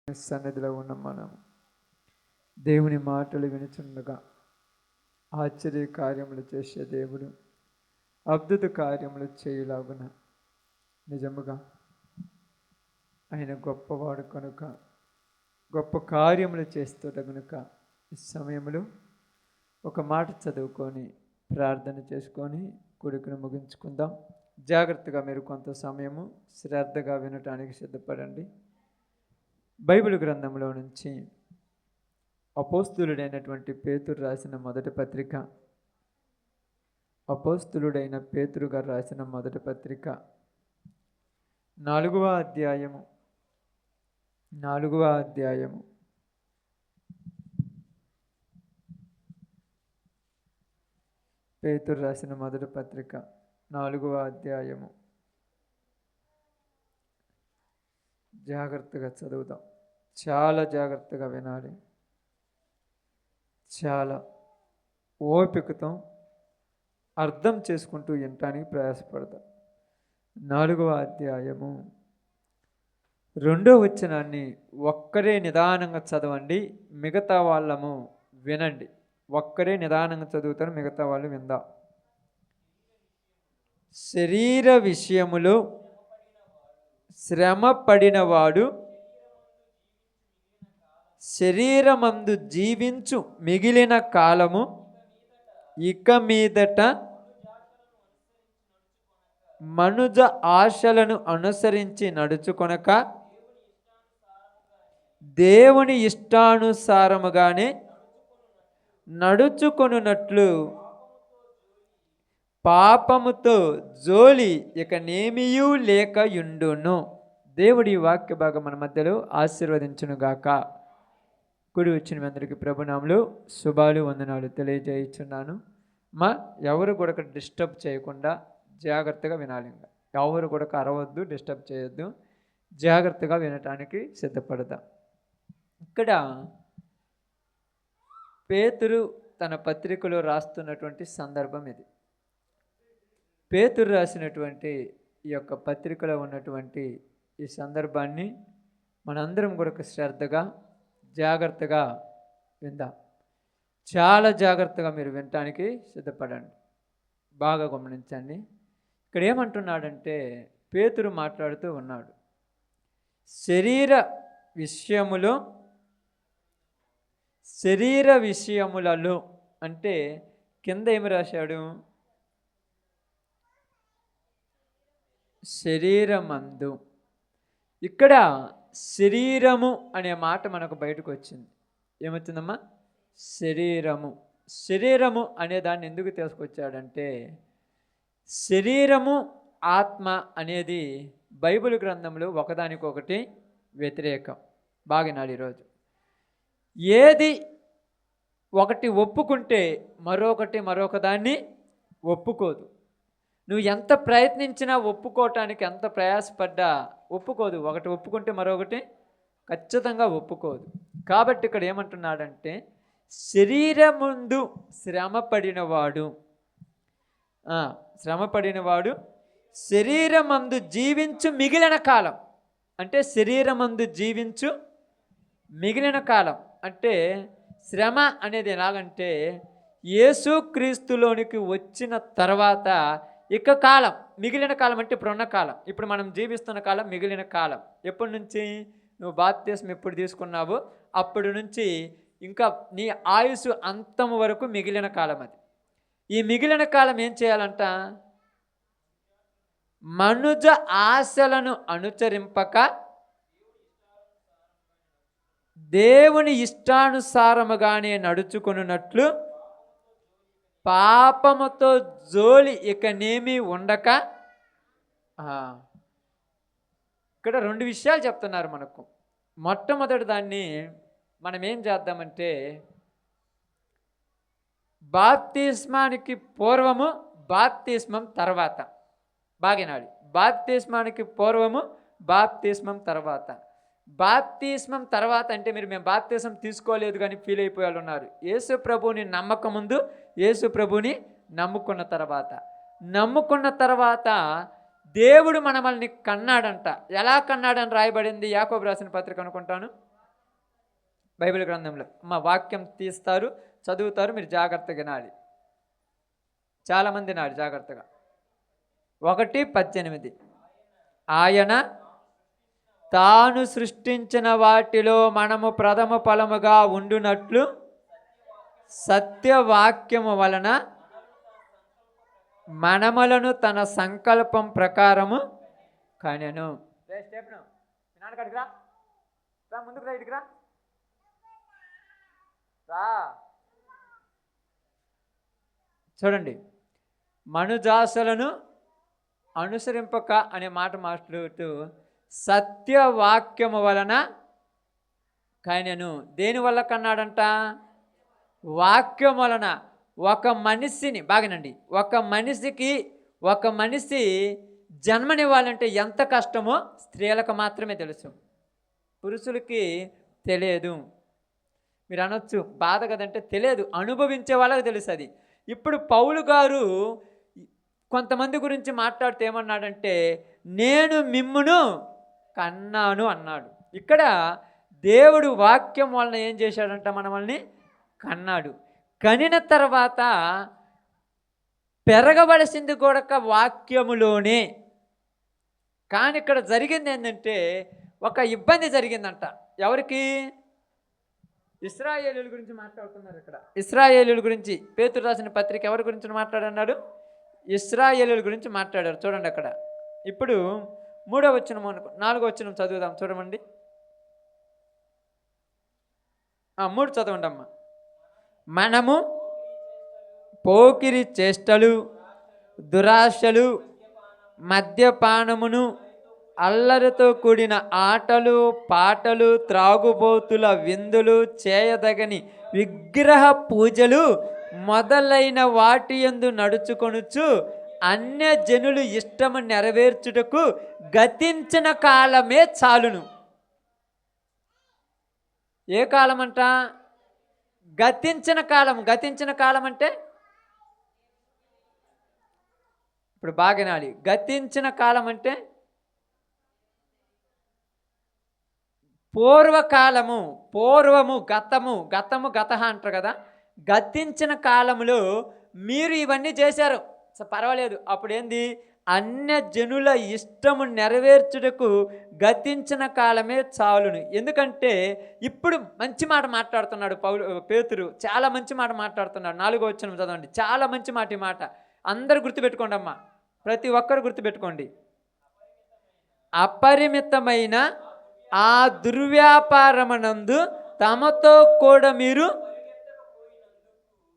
సన్నిధిలో ఉన్న మనం దేవుని మాటలు వినుచుండగా ఆశ్చర్య కార్యములు చేసే దేవుడు అద్భుత కార్యములు చేయలాగున నిజముగా ఆయన గొప్పవాడు కనుక గొప్ప కార్యములు చేస్తుట కనుక ఈ సమయంలో ఒక మాట చదువుకొని ప్రార్థన చేసుకొని కొడుకును ముగించుకుందాం. జాగ్రత్తగా మీరు కొంత సమయము శ్రద్ధగా వినటానికి సిద్ధపడండి. బైబిల్ గ్రంథంలో నుంచి అపోస్తులుడైనటువంటి పేతురు రాసిన మొదటి పత్రిక, అపోస్తులుడైన పేతురు గారు రాసిన మొదటి పత్రిక 4వ అధ్యాయము పేతురు రాసిన మొదటి పత్రిక 4వ అధ్యాయము జాగ్రత్తగా చదువుదాం. చాలా జాగ్రత్తగా వినాలి. చాలా ఓపికతో అర్థం చేసుకుంటూ వినటానికి ప్రయాసపడతాం. 4వ అధ్యాయము 2వ వచనాన్ని ఒక్కరే నిదానంగా చదవండి, మిగతా వాళ్ళము వినండి. ఒక్కరే నిదానంగా చదువుతారు, మిగతా వాళ్ళు విందాం. శరీర విషయములో శ్రమ పడినవాడు శరీరమందు జీవించు మిగిలిన కాలము ఇక మీదట మనుజ ఆశలను అనుసరించి నడుచుకొనక దేవుని ఇష్టానుసారముగానే నడుచుకొనున్నట్లు పాపముతో జోలి ఇక నేమియూ లేక యుండును. దేవుడి వాక్య భాగం మన మధ్యలో ఆశీర్వదించునుగాక. కుడి వచ్చిన మీ అందరికీ ప్రభునామములో శుభాలు వందనాలు తెలియజేయుచున్నాను. ఎవరు కూడా డిస్టర్బ్ చేయకుండా జాగ్రత్తగా వినాలి. ఎవరు కూడా అరవద్దు, డిస్టర్బ్ చేయొద్దు. జాగ్రత్తగా వినటానికి సిద్ధపడదాం. ఇక్కడ పేతురు తన పత్రికలో రాస్తున్నటువంటి సందర్భం ఇది. పేతురు రాసినటువంటి ఈ యొక్క పత్రికలో ఉన్నటువంటి ఈ సందర్భాన్ని మనందరం కూడా శ్రద్ధగా జాగ్రత్తగా విందాం. చాలా జాగ్రత్తగా మీరు వినటానికి సిద్ధపడండి. బాగా గమనించండి. ఇక్కడ ఏమంటున్నాడంటే పేతురు మాట్లాడుతూ ఉన్నాడు. శరీర విషయములలో అంటే కింద ఏమి రాశాడు? శరీరమందు. ఇక్కడ శరీరము అనే మాట మనకు బయటకు వచ్చింది. ఏమవుతుందమ్మా? శరీరము అనే దాన్ని ఎందుకు తీసుకొచ్చాడంటే శరీరము ఆత్మ అనేది బైబిల్ గ్రంథంలో ఒకదానికొకటి వ్యతిరేకం. బాగినాడు. ఈరోజు ఏది ఒకటి ఒప్పుకుంటే మరొక దాన్ని ఒప్పుకోదు. నువ్వు ఎంత ప్రయత్నించినా ఒప్పుకోవటానికి ఎంత ప్రయాసపడ్డా ఒప్పుకోదు. ఒకటి ఒప్పుకుంటే మరొకటి ఖచ్చితంగా ఒప్పుకోదు. కాబట్టి ఇక్కడ ఏమంటున్నాడంటే శరీరముందు శ్రమపడినవాడు శరీరమందు జీవించు మిగిలిన కాలం. అంటే శరీరమందు జీవించు మిగిలిన కాలం అంటే శ్రమ అనేది ఎలాగంటే యేసుక్రీస్తులోనికి వచ్చిన తర్వాత ఇక కాలం, మిగిలిన కాలం అంటే ఇప్పుడున్న కాలం, ఇప్పుడు మనం జీవిస్తున్న కాలం మిగిలిన కాలం. ఎప్పటి నుంచి? నువ్వు బాప్తిస్మం ఎప్పుడు తీసుకున్నావో అప్పటి నుంచి ఇంకా నీ ఆయుసు అంతం వరకు మిగిలిన కాలం అది. ఈ మిగిలిన కాలం ఏం చేయాలంట? మనుజ ఆశలను అనుసరింపక దేవుని ఇష్టానుసారముగానే నడుచుకొనున్నట్లు పాపముతో జోలి ఇకనేమీ ఉండక. ఇక్కడ 2 విషయాలు చెప్తున్నారు మనకు. మొట్టమొదటి దాన్ని మనం ఏం చేద్దామంటే బాప్తిస్మానికి పూర్వము, బాప్తిస్మం తర్వాత. బాగినాడు. బాప్తిస్మానికి పూర్వము, బాప్తిస్మం తర్వాత. బాప్తిస్మం తర్వాత అంటే మేము బాప్తిస్మం తీసుకోలేదు కానీ ఫీల్ అయిపోయే వాళ్ళు ఉన్నారు. యేసు ప్రభువుని నమ్మక ముందు, యేసు ప్రభువుని నమ్ముకున్న తర్వాత దేవుడు మనల్ని కన్నాడంట. ఎలా కన్నాడని రాయబడింది? యాకోబు రాసిన పత్రిక అనుకుంటాను బైబిల్ గ్రంథంలో మా వాక్యం తీస్తారు, చదువుతారు, మీరు జాగ్రత్తగా వినాలి. చాలామంది వినాలి జాగ్రత్తగా. 1:18 ఆయన తాను సృష్టించిన వాటిలో మనము ప్రథమ ఫలముగా ఉండునట్లు సత్యవాక్యము వలన మనములను తన సంకల్పం ప్రకారము కనెను. ముందుకు రా, చూడండి, మనుజాసలను అనుసరింపక అనే మాట మాట్లాడుతూ సత్యవాక్యము వలన కనెను. దేని వల్ల కన్నాడంట? వాక్యం వలన. ఒక మనిషిని బాగానండి, ఒక మనిషి జన్మనివ్వాలంటే ఎంత కష్టమో స్త్రీలకు మాత్రమే తెలుసు, పురుషులకి తెలియదు. మీరు అనొచ్చు బాధ కదంటే, తెలియదు, అనుభవించే వాళ్ళకి తెలుసు అది. ఇప్పుడు పౌలు గారు కొంతమంది గురించి మాట్లాడితే ఏమన్నాడంటే, నేను మిమ్మును కన్నాను అన్నాడు. ఇక్కడ దేవుడు వాక్యం వలన ఏం చేశాడంట? మనల్ని కన్నాడు. కనిన తర్వాత పెరగవలసింది కూడా వాక్యములోనే. కానీ ఇక్కడ జరిగింది ఏంటంటే, ఒక ఇబ్బంది జరిగిందంట. ఎవరికి? ఇశ్రాయేలీయుల గురించి మాట్లాడుతున్నారు ఇక్కడ. ఇశ్రాయేలీయుల గురించి పేతురు రాసిన పత్రిక ఎవరి గురించి మాట్లాడన్నాడు? ఇశ్రాయేలీయుల గురించి మాట్లాడారు. చూడండి అక్కడ. ఇప్పుడు 3వ వచనం 4వ వచనం చదువుదాం, చూడమండి. 3 చదవండి అమ్మ. మనము పోకిరి చేష్టలు, దురాశలు, మద్యపానమును, అల్లరితో కూడిన ఆటలు, పాటలు, త్రాగుబోతుల విందులు, చేయదగని విగ్రహ పూజలు మొదలైన వాటి యందు నడుచుకొనుచు అన్య జనులు ఇష్టము నెరవేర్చుటకు గతించిన కాలమే చాలును. ఏ కాలం అంట? గతించిన కాలం. గతించిన కాలం అంటే ఇప్పుడు బాగా వినాలి. గతించిన కాలం అంటే పూర్వకాలము, పూర్వము, గతము, గతహ అంటారు కదా. గతించిన కాలములో మీరు ఇవన్నీ చేశారు, పర్వాలేదు. అప్పుడు ఏంది? అన్య జనుల ఇష్టము నెరవేర్చుటకు గతించిన కాలమే చాలును. ఎందుకంటే ఇప్పుడు మంచి మాట మాట్లాడుతున్నాడు పేతురు. చాలా మంచి మాట మాట్లాడుతున్నాడు. 4వ వచనం చదవండి. చాలా మంచి మాట. ఈ మాట అందరు గుర్తుపెట్టుకోండి అమ్మా, ప్రతి ఒక్కరు గుర్తుపెట్టుకోండి. అపరిమితమైన ఆ దుర్వ్యాపారమునందు తమతో కూడా మీరు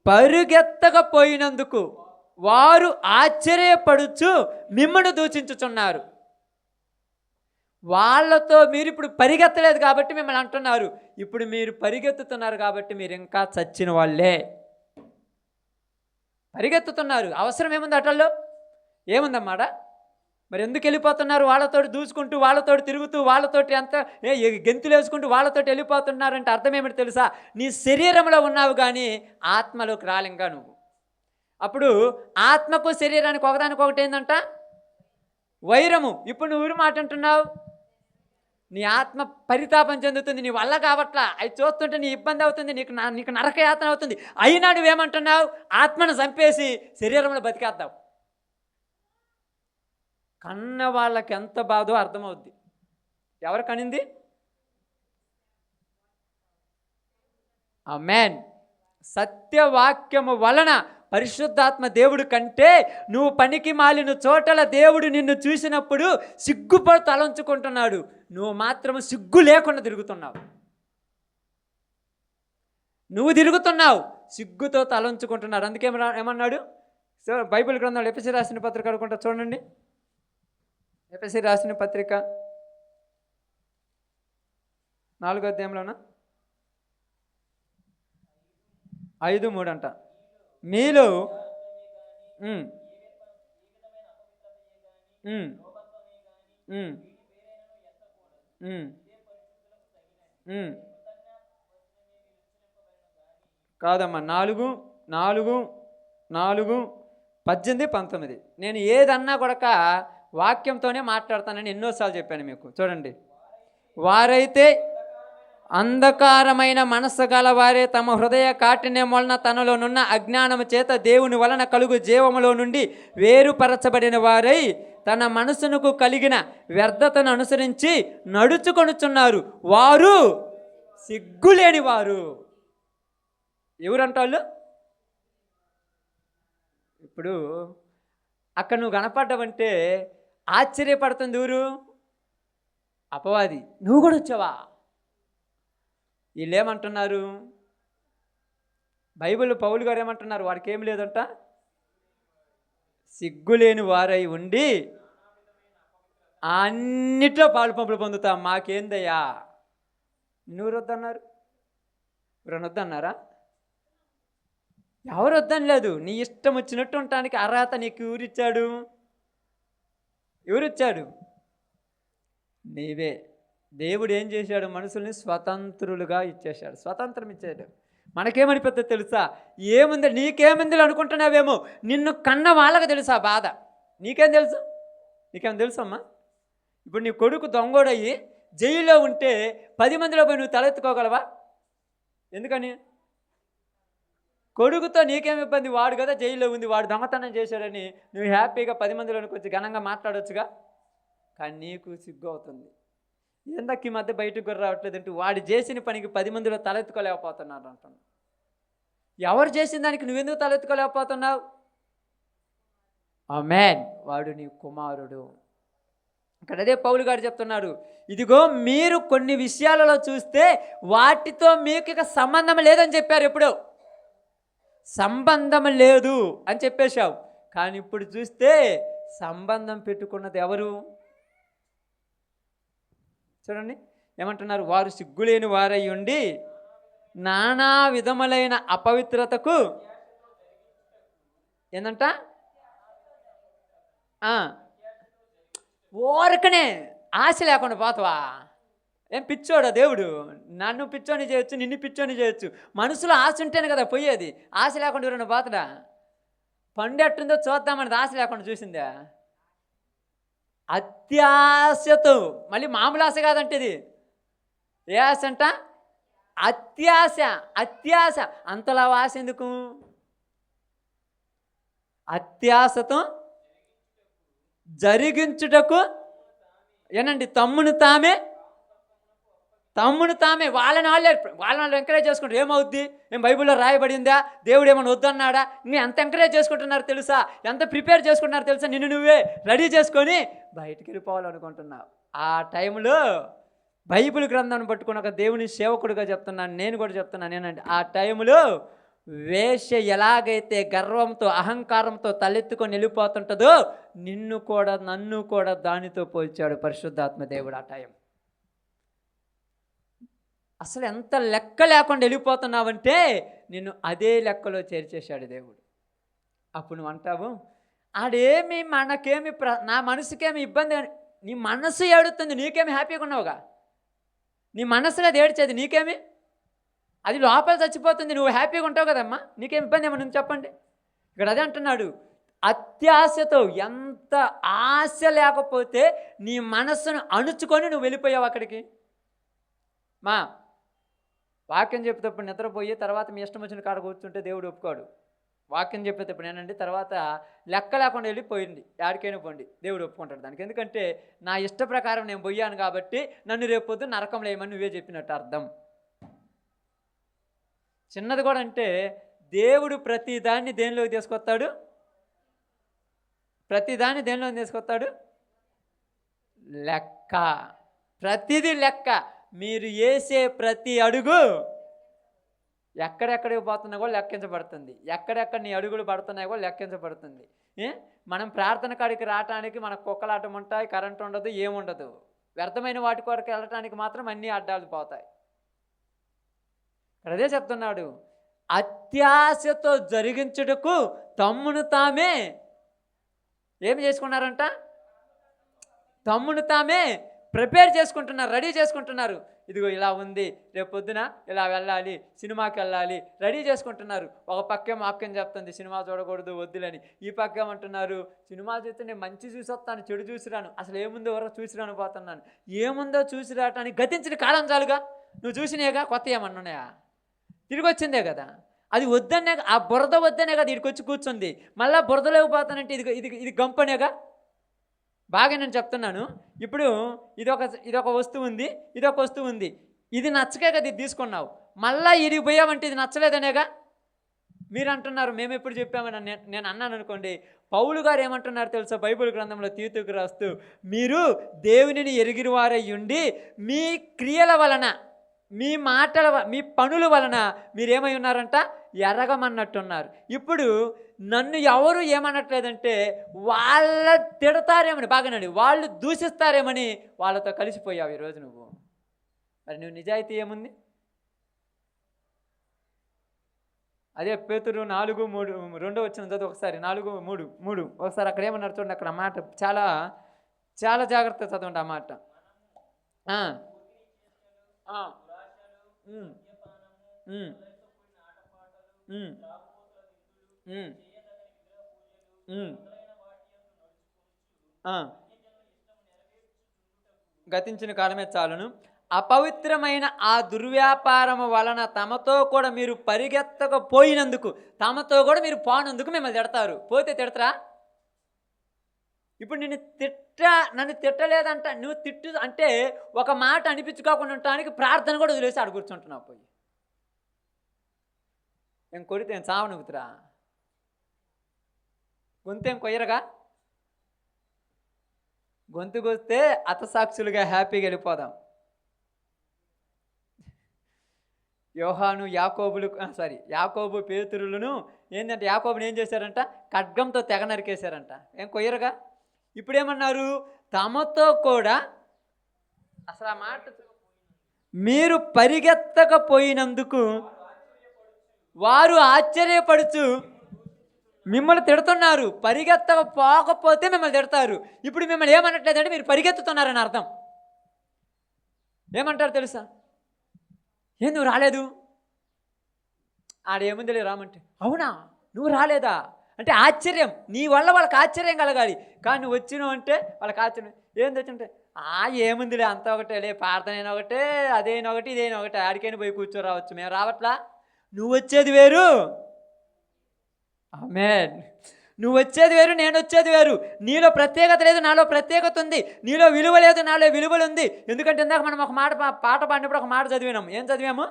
పరుగెత్తకపోయినందుకు వారు ఆశ్చర్యపడుచు మిమ్మల్ని దూషించుచున్నారు. వాళ్ళతో మీరు ఇప్పుడు పరిగెత్తలేదు కాబట్టి మిమ్మల్ని అంటున్నారు. ఇప్పుడు మీరు పరిగెత్తుతున్నారు కాబట్టి మీరు ఇంకా చచ్చిన వాళ్ళే. పరిగెత్తుతున్నారు, అవసరం ఏముంది? అటల్లో ఏముందమ్మాడ? మరి ఎందుకు వెళ్ళిపోతున్నారు? వాళ్ళతోటి దూసుకుంటూ, వాళ్ళతోటి తిరుగుతూ, వాళ్ళతోటి అంత గెంతులు వేసుకుంటూ వాళ్ళతోటి వెళ్ళిపోతున్నారంటే అర్థం ఏమిటి తెలుసా? నీ శరీరంలో ఉన్నావు కానీ ఆత్మలోకి రాలింగా నువ్వు. అప్పుడు ఆత్మకు శరీరానికి ఒకదానికొకటి ఏందంట? వైరము. ఇప్పుడు నువ్వు మాట అంటున్నావు, నీ ఆత్మ పరితాపం చెందుతుంది, నీ వల్ల కావట్లా, అవి చూస్తుంటే నీ ఇబ్బంది అవుతుంది, నీకు నరకయాతన అవుతుంది. అయినా నువ్వేమంటున్నావు? ఆత్మను చంపేసి శరీరంలో బతికేద్దావు. కన్న వాళ్ళకి ఎంత బాధో అర్థమవుద్ది. ఎవరు కనింది? ఆమేన్. సత్యవాక్యము వలన పరిశుద్ధాత్మ దేవుడు కంటే నువ్వు పనికి మాలిన చోటల దేవుడు నిన్ను చూసినప్పుడు సిగ్గుపడి తలంచుకుంటున్నాడు. నువ్వు మాత్రం సిగ్గు లేకుండా తిరుగుతున్నావు. నువ్వు తిరుగుతున్నావు, సిగ్గుతో తలంచుకుంటున్నాడు. అందుకే ఏమన్నాడు బైబిల్ గ్రంథంలో? ఎఫెసీ రాసిన పత్రిక అనుకుంటా, చూడండి. ఎఫెసీ రాసిన పత్రిక 4వ అధ్యాయంలోన 5:3 అంట. మీలో కాదమ్మా, 4:18-19 నేను ఏదన్నా కూడా వాక్యంతోనే మాట్లాడతానని ఎన్నోసార్లు చెప్పాను మీకు. చూడండి. వారైతే అంధకారమైన మనస్సు గలవారే తమ హృదయ కాఠిన్యం వలన తనలోనున్న అజ్ఞానము చేత దేవుని వలన కలుగు జీవములో నుండి వేరుపరచబడిన వారై తన మనసునకు కలిగిన వ్యర్థతను అనుసరించి నడుచుకొనుచున్నారు. వారు సిగ్గులేని వారు. ఎవరంటాళ్ళు? ఇప్పుడు అక్కడ నువ్వు కనపడ్డావంటే ఆశ్చర్యపడుతుంది ఎవరు? అపవాది. నువ్వు కూడా వచ్చావా? వీళ్ళు ఏమంటున్నారు? బైబిల్ పౌలు గారు ఏమంటున్నారు? వాడికి ఏం లేదంట, సిగ్గులేని వారై ఉండి అన్నిట్లో పాలు పంపులు పొందుతాం, మాకేందయ్యా. నువ్వు వద్దన్నారు? ఎవరన్నా వద్దన్నారా? ఎవరు వద్దని లేదు. నీ ఇష్టం వచ్చినట్టు ఉండటానికి అర్హత నీకు ఎవరిచ్చాడు? ఎవరిచ్చాడు? నీవే. దేవుడు ఏం చేశాడు? మనుషుల్ని స్వతంత్రులుగా ఇచ్చేశాడు, స్వతంత్రం ఇచ్చాడు. మనకేమనిపిస్తుంది తెలుసా? ఏముంది, నీకేముంది అనుకుంటున్నావేమో, నిన్ను కన్న వాళ్ళకి తెలుసా బాధ. నీకేం తెలుసు? నీకేం తెలుసమ్మా? ఇప్పుడు నీ కొడుకు దొంగోడయ్యి జైల్లో ఉంటే 10 మందిలో పోయి నువ్వు తలెత్తుకోగలవా? ఎందుకని? కొడుకుతో నీకేం ఇబ్బంది? వాడు కదా జైల్లో ఉంది, వాడు దొంగతనం చేశాడని నువ్వు హ్యాపీగా 10 మందిలోనికి వచ్చి ఘనంగా మాట్లాడొచ్చుగా. కానీ నీకు సిగ్గు అవుతుంది. ఎందుకు ఈ మధ్య బయటకు కూడా రావట్లేదు అంటే వాడు చేసిన పనికి 10 మందిలో తలెత్తుకోలేకపోతున్నారు అంటున్నావు. ఎవరు చేసిన దానికి నువ్వెందుకు తలెత్తుకోలేకపోతున్నావు? ఆమేన్. వాడు నీ కుమారుడు. ఇక్కడ అదే పౌలు గారు చెప్తున్నారు, ఇదిగో మీరు కొన్ని విషయాలలో చూస్తే వాటితో మీకు ఇక సంబంధం లేదని చెప్పారు. ఎప్పుడు సంబంధం లేదు అని చెప్పేశావు, కానీ ఇప్పుడు చూస్తే సంబంధం పెట్టుకున్నది ఎవరు? చూడండి ఏమంటున్నారు? వారు సిగ్గులేని వారై ఉండి నానా విధములైన అపవిత్రతకు ఏందంట ఓరకనే ఆశ లేకుండా పోతావా? ఏం పిచ్చోడా దేవుడు? నన్ను పిచ్చోని చేయొచ్చు, నిన్ను పిచ్చోని చేయొచ్చు. మనసులో ఆశ ఉంటేనే కదా పోయేది. ఆశ లేకుండా ఎవరైనా పోతాడా? పండు ఎట్టుందో చూద్దామనేది ఆశ లేకుండా చూసిందా? అత్యాశతో, మళ్ళీ మామూలు ఆశ కాదంటే ఇది ఏ ఆశ అంట? అత్యాశ. అత్యాశ. అంతలా ఆశ ఎందుకు? అత్యాశతో జరిగించుటకు ఏనండి తమ్మును తామే వాళ్ళని ఎంకరేజ్ చేసుకుంటారు. ఏమవుద్ది? ఏం బైబిల్లో రాయబడిందా? దేవుడు ఏమైనా వద్దన్నాడా? నేను ఎంత ఎంకరేజ్ చేసుకుంటున్నారు తెలుసా? ఎంత ప్రిపేర్ చేసుకుంటున్నారు తెలుసా? నిన్ను నువ్వే రెడీ చేసుకొని బయటికి వెళ్ళిపోవాలనుకుంటున్నావు. ఆ టైంలో బైబిల్ గ్రంథాన్ని పట్టుకుని ఒక దేవుని సేవకుడిగా చెప్తున్నాను, నేను కూడా చెప్తున్నాను నేనండి. ఆ టైంలో వేశ్య ఎలాగైతే గర్వంతో అహంకారంతో తలెత్తుకొని వెళ్ళిపోతుంటుందో నిన్ను కూడా నన్ను కూడా దానితో పోల్చాడు పరిశుద్ధాత్మ దేవుడు. ఆ టైం అసలు ఎంత లెక్క లేకుండా వెళ్ళిపోతున్నావంటే నిన్ను అదే లెక్కలో చేర్చేశాడు దేవుడు. అప్పుడు నువ్వు అంటావు, ఆడేమి మనకేమి నా మనసుకేమి ఇబ్బంది అని. నీ మనసు ఏడుతుంది, నీకేమి హ్యాపీగా ఉన్నావుగా. నీ మనసులో అది ఏడ్చేది నీకేమి? అది లోపల చచ్చిపోతుంది, నువ్వు హ్యాపీగా ఉంటావు కదమ్మా. నీకేం ఇబ్బంది ఏమన్నా ఉంది చెప్పండి? ఇక్కడ అదే అంటున్నాడు, అత్యాశతో. ఎంత ఆశ లేకపోతే నీ మనస్సును అణుచుకొని నువ్వు వెళ్ళిపోయావు అక్కడికి. మా వాక్యం చెప్పేటప్పుడు నిద్రపోయి తర్వాత మీ ఇష్టం వచ్చిన కాడ కూర్చుంటే దేవుడు ఒప్పుకోడు. వాక్యం చెప్పేటప్పుడు నేనండి తర్వాత లెక్క లేకుండా వెళ్ళిపోయింది యాడికైనా పోండి, దేవుడు ఒప్పుకుంటాడు దానికి. ఎందుకంటే నా ఇష్ట ప్రకారం నేను పోయాను కాబట్టి నన్ను రేపొద్దు నరకంలో ఏమని నువ్వే చెప్పినట్టు అర్థం. చిన్నది కూడా అంటే దేవుడు ప్రతిదాన్ని దేనిలోకి తీసుకొస్తాడు? ప్రతిదాన్ని దేనిలోకి తీసుకొస్తాడు? లెక్క. ప్రతిదీ లెక్క. మీరు వేసే ప్రతి అడుగు ఎక్కడెక్కడికి పోతున్నా కూడా లెక్కించబడుతుంది. ఎక్కడెక్కడ నీ అడుగులు పడుతున్నాయి కూడా లెక్కించబడుతుంది. మనం ప్రార్థన కాడికి రావటానికి మనకు కుక్కలాటం ఉంటాయి, కరెంట్ ఉండదు, ఏముండదు. వ్యర్థమైన వాటి కొరకు వెళ్ళటానికి మాత్రం అన్నీ అడ్డాలు పోతాయి. అదే చెప్తున్నాడు, అత్యాశతో జరిగించుటకు తమ్మును తామే ఏమి చేసుకున్నారంట? తమ్మును తామే ప్రిపేర్ చేసుకుంటున్నారు, రెడీ చేసుకుంటున్నారు. ఇదిగో ఇలా ఉంది, రేపు పొద్దున ఇలా వెళ్ళాలి, సినిమాకి వెళ్ళాలి, రెడీ చేసుకుంటున్నారు. ఒక పక్కేమో వాక్యం చెప్తుంది సినిమా చూడకూడదు వద్దులని, ఈ పక్కేమంటున్నారు సినిమా చూస్తే నేను మంచి చూసి వస్తాను, చెడు చూసిరాను, అసలు ఏముందో ఎవరో చూసిరాను పోతున్నాను. ఏముందో చూసి రావటానికి గతించిన కాలం చాలుగా. నువ్వు చూసినాయిగా కొత్త ఏమన్నా ఉన్నాయా? తిరిగి వచ్చిందే కదా. అది వద్దనే, ఆ బురద వద్దనే కదా ఇక్కడికి వచ్చి కూర్చుంది. మళ్ళీ బురదలోకి పోతానంటే ఇది ఇది ఇది గంపనేగా. బాగా నేను చెప్తున్నాను. ఇప్పుడు ఇదొక వస్తువు ఉంది, ఇదొక వస్తువు ఉంది. ఇది నచ్చకే కదా ఇది తీసుకున్నావు. మళ్ళీ ఇడికి పోయావంటే ఇది నచ్చలేదనేగా. మీరు అంటున్నారు మేము ఎప్పుడు చెప్పామని. నేను అన్నాను అనుకోండి. పౌలు గారు ఏమంటున్నారు తెలుసా బైబిల్ గ్రంథంలో తీతుకు రాస్తూ, మీరు దేవునిని ఎరిగిన వారై ఉండి మీ క్రియల వలన, మీ మాటల మీ పనుల వలన మీరేమై ఉన్నారంట, ఎరగమన్నట్టున్నారు. ఇప్పుడు నన్ను ఎవరు ఏమనట్లేదంటే వాళ్ళ తిడతారేమని, బాగానండి, వాళ్ళు దూషిస్తారేమని వాళ్ళతో కలిసిపోయావు ఈరోజు నువ్వు. మరి నువ్వు నిజాయితీ ఏముంది? అదే పేతురు 4:3 రెండో వచ్చిన చదువు ఒకసారి. 4:3 ఒకసారి అక్కడ ఏమన్నారు చూడండి. అక్కడ మాట చాలా చాలా జాగ్రత్త చదవండి ఆ మాట. గతించిన కాలమే చాలును. అపవిత్రమైన ఆ దుర్వ్యాపారము వలన తమతో కూడా మీరు పరిగెత్తకపోయినందుకు, తమతో కూడా మీరు పోనందుకు మిమ్మల్ని తిడతారు. పోతే తిడతారా? ఇప్పుడు నన్ను తిట్టలేదంట, నువ్వు తిట్టు అంటే ఒక మాట అనిపించుకోకుండా ఉండటానికి ప్రార్థన కూడా వదిలేసి ఆడ కూర్చుంటున్నావు. పోయి ఏం కొడితే ఏం చావ నువ్వుతురా? గొంతేం కొయ్యరగా? గొంతుకొస్తే అతసాక్షులుగా హ్యాపీగా వెళ్ళిపోదాం. యోహాను యాకోబు పేతురులను ఏంటంటే, యాకోబుని ఏం చేశారంట, ఖడ్గంతో తెగ నరికేశారంట. ఏం కొయ్యరుగా? ఇప్పుడేమన్నారు, తమతో కూడా, అసలు ఆ మాట, మీరు పరిగెత్తకపోయినందుకు వారు ఆశ్చర్యపడుచు మిమ్మల్ని తిడుతున్నారు. పరిగెత్తకపోకపోతే మిమ్మల్ని తిడతారు. ఇప్పుడు మిమ్మల్ని ఏమనట్లేదంటే మీరు పరిగెత్తుతున్నారని అర్థం. ఏమంటారు తెలుసా? ఏం నువ్వు రాలేదు? ఆడేముందిలే రామంటే, అవునా నువ్వు రాలేదా అంటే ఆశ్చర్యం. నీ వల్ల వాళ్ళకి ఆశ్చర్యం కలగాలి. కానీ నువ్వు వచ్చినావు అంటే వాళ్ళకి ఆశ్చర్యం. ఏం తెచ్చుంటే ఏముందిలే అంతా ఒకటేలే, ప్రార్థన ఒకటే, అదైనా ఒకటి ఇదైనా ఒకటే, ఆడికైనా పోయి కూర్చోరావచ్చు, మేము రావట్లా. నువ్వు వచ్చేది వేరు, ఆమేన్, నువ్వు వచ్చేది వేరు, నేను వచ్చేది వేరు. నీలో ప్రత్యేకత లేదు, నాలో ప్రత్యేకత ఉంది. నీలో విలువ లేదు, నాలో విలువలు ఉంది. ఎందుకంటే ఇందాక మనం ఒక పాట పాడినప్పుడు ఒక మాట చదివినాము. ఏం చదివాము?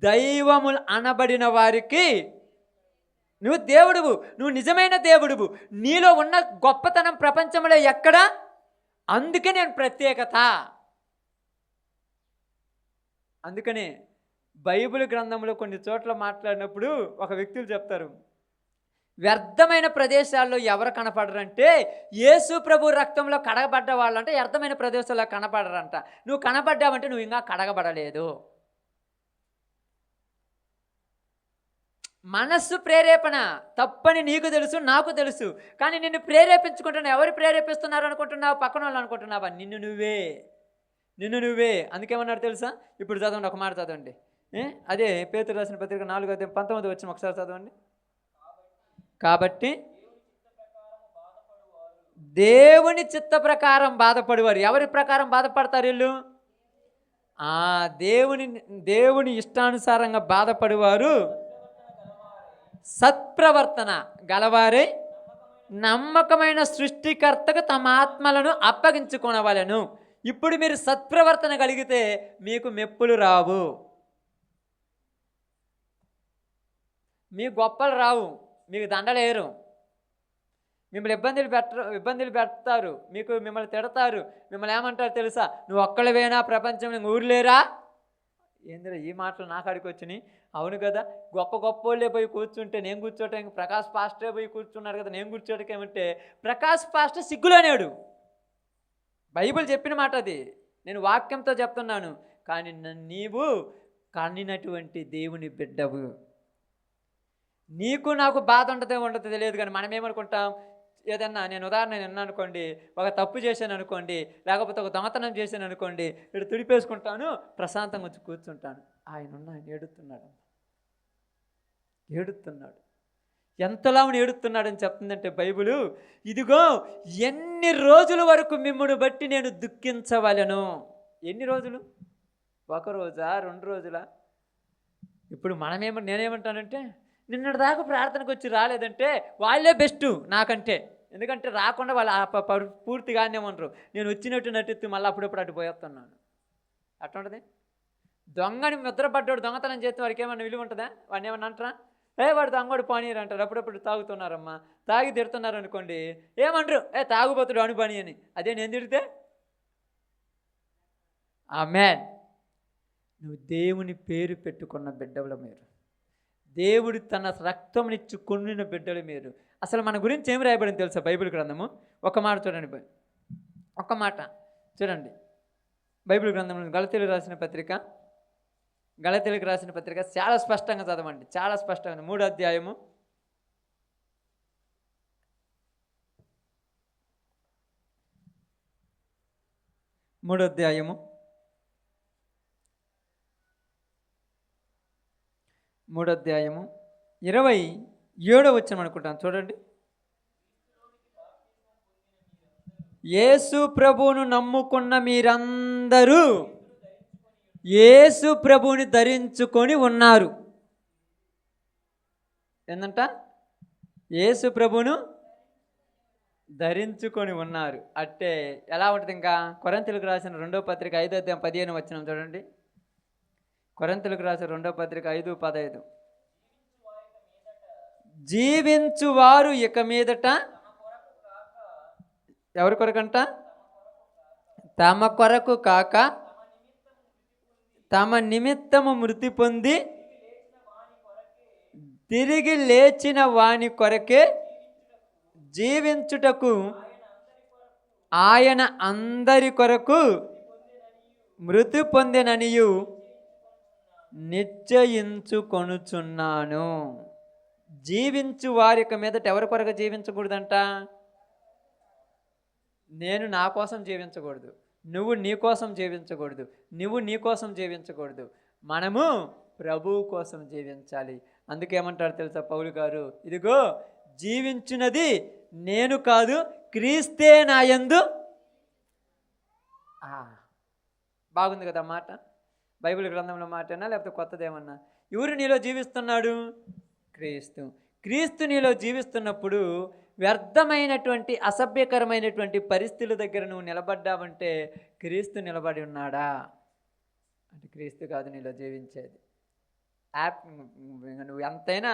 దైవములు అనబడిన వారికి నువ్వు దేవుడువు, నువ్వు నిజమైన దేవుడువు. నీలో ఉన్న గొప్పతనం ప్రపంచంలో ఎక్కడా? అందుకే నేను ప్రత్యేకత. అందుకనే బైబిల్ గ్రంథంలో కొన్ని చోట్ల మాట్లాడినప్పుడు ఒక వ్యక్తులు చెప్తారు, వ్యర్థమైన ప్రదేశాల్లో ఎవరు కనపడరంటే యేసు ప్రభు రక్తంలో కడగబడ్డ వాళ్ళు అంటే వ్యర్థమైన ప్రదేశాల్లో కనపడరంట. నువ్వు కనపడ్డావంటే నువ్వు ఇంకా కడగబడలేదు. మనస్సు ప్రేరేపణ తప్పని నీకు తెలుసు, నాకు తెలుసు. కానీ నిన్ను ప్రేరేపించుకుంటున్నావు. ఎవరు ప్రేరేపిస్తున్నారు అనుకుంటున్నావు? పక్కన వాళ్ళు అనుకుంటున్నావా? నిన్ను నువ్వే. అందుకేమన్నారు తెలుసా? ఇప్పుడు చదవండి, ఒక మాట చదవండి. అదే పేతురు రాసిన పత్రిక 4:19 వచ్చిన ఒకసారి చదవండి. కాబట్టి దేవుని చిత్త ప్రకారం బాధపడేవారు. ఎవరి ప్రకారం బాధపడతారు వీళ్ళు? దేవుని ఇష్టానుసారంగా బాధపడేవారు సత్ప్రవర్తన గలవారే నమ్మకమైన సృష్టికర్తకు తమ ఆత్మలను అప్పగించుకొనవలెను. ఇప్పుడు మీరు సత్ప్రవర్తన కలిగితే మీకు మెప్పులు రావు, మీకు గొప్పలు రావు, మీకు దండలేరు, మిమ్మల్ని ఇబ్బందులు పెడతారు, మిమ్మల్ని తిడతారు. మిమ్మల్ని ఏమంటారు తెలుసా? నువ్వు ఒక్కళ్ళవేనా ప్రపంచంలో ఊరులేరా? ఏందిరా ఈ మాటలు నా కాడికి వచ్చినాయి. అవును కదా, గొప్ప వాళ్ళే పోయి కూర్చుంటే నేను కూర్చోటానికి, ప్రకాష్ పాస్టరే పోయి కూర్చున్నారు కదా నేను కూర్చోటానికి ఏమంటే, ప్రకాష్ పాస్టర్ సిగ్గులోనేడు. బైబిల్ చెప్పిన మాట అది, నేను వాక్యంతో చెప్తున్నాను. కానీ నీవు కనినటువంటి దేవుని బిడ్డవు. నీకు నాకు బాధ ఉండదో తెలియదు. కానీ మనం ఏమనుకుంటాం, ఏదన్నా నేను ఉదాహరణ విన్నాను అనుకోండి, ఒక తప్పు చేశాను అనుకోండి, లేకపోతే ఒక దొంగతనం చేశాను అనుకోండి, ఇక్కడ తుడిపేసుకుంటాను, ప్రశాంతంగా వచ్చి కూర్చుంటాను. ఆయన ఏడుస్తున్నాడు. ఎంతలా ఏడుస్తున్నాడని చెప్తుందంటే బైబిలు, ఇదిగో ఎన్ని రోజుల వరకు మిమ్మల్ని బట్టి నేను దుఃఖించవలెను. ఎన్ని రోజులు? ఒక రోజా 2 రోజులా? ఇప్పుడు నేనేమంటానంటే నిన్నటిదాకా ప్రార్థనకు వచ్చి రాలేదంటే వాళ్ళే బెస్ట్ నాకంటే. ఎందుకంటే రాకుండా వాళ్ళు పూర్తిగానే ఉండరు. నేను వచ్చినట్టు నటిస్తూ మళ్ళీ అప్పుడప్పుడు అటు పోయేస్తున్నాను. అట్లా ఉంటుంది. దొంగని ముద్రపడ్డాడు దొంగతనం చేస్తే వాడికి ఏమన్నా విలువ ఉంటుందా? వాడిని ఏమన్నా అంటారా? వాడు దొంగడు పానీయరు అంటారు. అప్పుడప్పుడు తాగుతున్నారమ్మా, తాగి తిడుతున్నారు అనుకోండి, ఏమంటారు? తాగుబోతుడు అను పని అని. అదే నేను తిడితే ఆమేన్. నువ్వు దేవుని పేరు పెట్టుకున్న బిడ్డలు మీరు, దేవుడు తన రక్తంనిచ్చి కొన్నిన బిడ్డలు మీరు. అసలు మన గురించి ఏం రాయబడింది తెలుసా బైబిల్ గ్రంథము? ఒక మాట చూడండి, ఒక మాట చూడండి. బైబిల్ గ్రంథంలో గలతీయులకు రాసిన పత్రిక చాలా స్పష్టంగా చదవండి, చాలా స్పష్టంగా. 3వ అధ్యాయము 27వ వచనం అనుకుంటాను, చూడండి. యేసు ప్రభువును నమ్ముకున్న మీరందరూ యేసు ప్రభువుని ధరించుకొని ఉన్నారు. ఏందంట? యేసు ప్రభువును ధరించుకొని ఉన్నారు. అంటే ఎలా ఉంటుంది? ఇంకా కొరింథీయులకు రాసిన 2వ పత్రిక 5వ అధ్యాయం 15వ వచనం చూడండి. కొరింథీయులకు రాసిన 2వ పత్రిక 5:15. జీవించువారు ఇక మీదట ఎవరి కొరకంట? తమ కొరకు కాక తమ నిమిత్తము మృతి పొంది తిరిగి లేచిన వాని కొరకే జీవించుటకు ఆయన అందరి కొరకు మృతి పొందెననియు నిశ్చయించుకొనుచున్నాను. జీవించు వారి యొక్క మీదట ఎవరి కొరకు జీవించకూడదంట? నేను నా కోసం జీవించకూడదు, నువ్వు నీ కోసం జీవించకూడదు, నువ్వు నీ కోసం జీవించకూడదు. మనము ప్రభువు కోసం జీవించాలి. అందుకేమంటారు తెలుసా పౌలు గారు? ఇదిగో జీవించున్నది నేను కాదు, క్రీస్తే నా యందు. బాగుంది కదా మాట? బైబిల్ గ్రంథంలో మాటనా లేకపోతే కొత్తదేమన్నా? ఎవరు నీలో జీవిస్తున్నాడు? క్రీస్తు. క్రీస్తు నీలో జీవిస్తున్నప్పుడు వ్యర్థమైనటువంటి అసభ్యకరమైనటువంటి పరిస్థితుల దగ్గర నువ్వు నిలబడ్డావంటే క్రీస్తు నిలబడి ఉన్నాడా అంటే క్రీస్తు కాదు నీలో జీవించేది. నువ్వు ఎంతైనా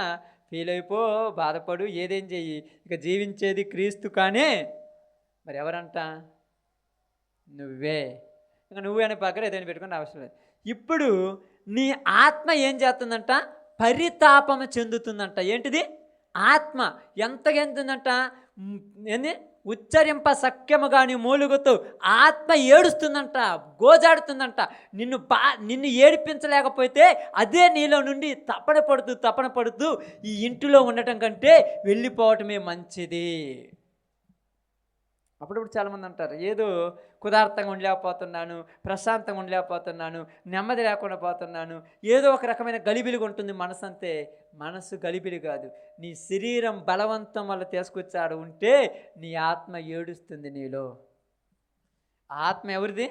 ఫీల్ అయిపో, బాధపడు, ఏదేం చెయ్యి, ఇక జీవించేది క్రీస్తు. కానీ మరి ఎవరంట? నువ్వే. ఇంకా నువ్వే అనే పక్కన ఏదైనా పెట్టుకుని అవసరం లేదు. ఇప్పుడు నీ ఆత్మ ఏం చేస్తుందంట? పరితాపము చెందుతుందంట. ఏంటిది? ఆత్మ ఎంతగా ఎంతుందంట? ఏంది? ఉచ్చరింప సఖ్యము కానీ మూలుగుతూ ఆత్మ ఏడుస్తుందంట, గోజాడుతుందంట. నిన్ను ఏడిపించలేకపోతే అదే నీలో నుండి తపన పడుతూ ఈ ఇంటిలో ఉండటం కంటే వెళ్ళిపోవటమే మంచిది. అప్పుడప్పుడు చాలామంది అంటారు, ఏదో కుదార్థంగా ఉండలేకపోతున్నాను, ప్రశాంతంగా ఉండలేకపోతున్నాను, నెమ్మది లేకుండా పోతున్నాను, ఏదో ఒక రకమైన గలిబిలిగా ఉంటుంది మనసు. అంతే. మనసు గలిబిలి కాదు, నీ శరీరం బలవంతం వల్ల తీసుకొచ్చాడు ఉంటే నీ ఆత్మ ఏడుస్తుంది నీలో. ఆత్మ ఎవరిది?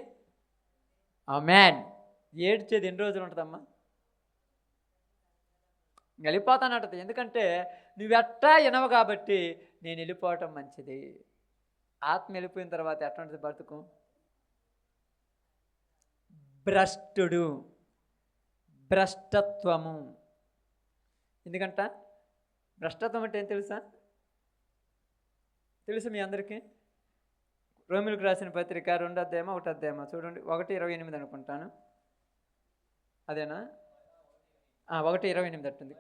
ఆమేన్. ఏడ్చేది ఎన్ని రోజులు ఉంటుందమ్మా? వెళ్ళిపోతానంటది. ఎందుకంటే నువ్వెట్టా వినవు కాబట్టి నేను వెళ్ళిపోవటం మంచిది. ఆత్మ వెళ్ళిపోయిన తర్వాత ఎట్లాంటిది బ్రతుకు? భ్రష్టుడు, భ్రష్టత్వము. ఎందుకంట భ్రష్టత్వం అంటే ఏం తెలుసా? తెలుసు మీ అందరికీ? రోమిలకు రాసిన పత్రిక 2వ అధ్యాయం 1వ అధ్యాయం చూడండి, 1:28 అనుకుంటాను. అదేనా? 1:28 అట్టుంది.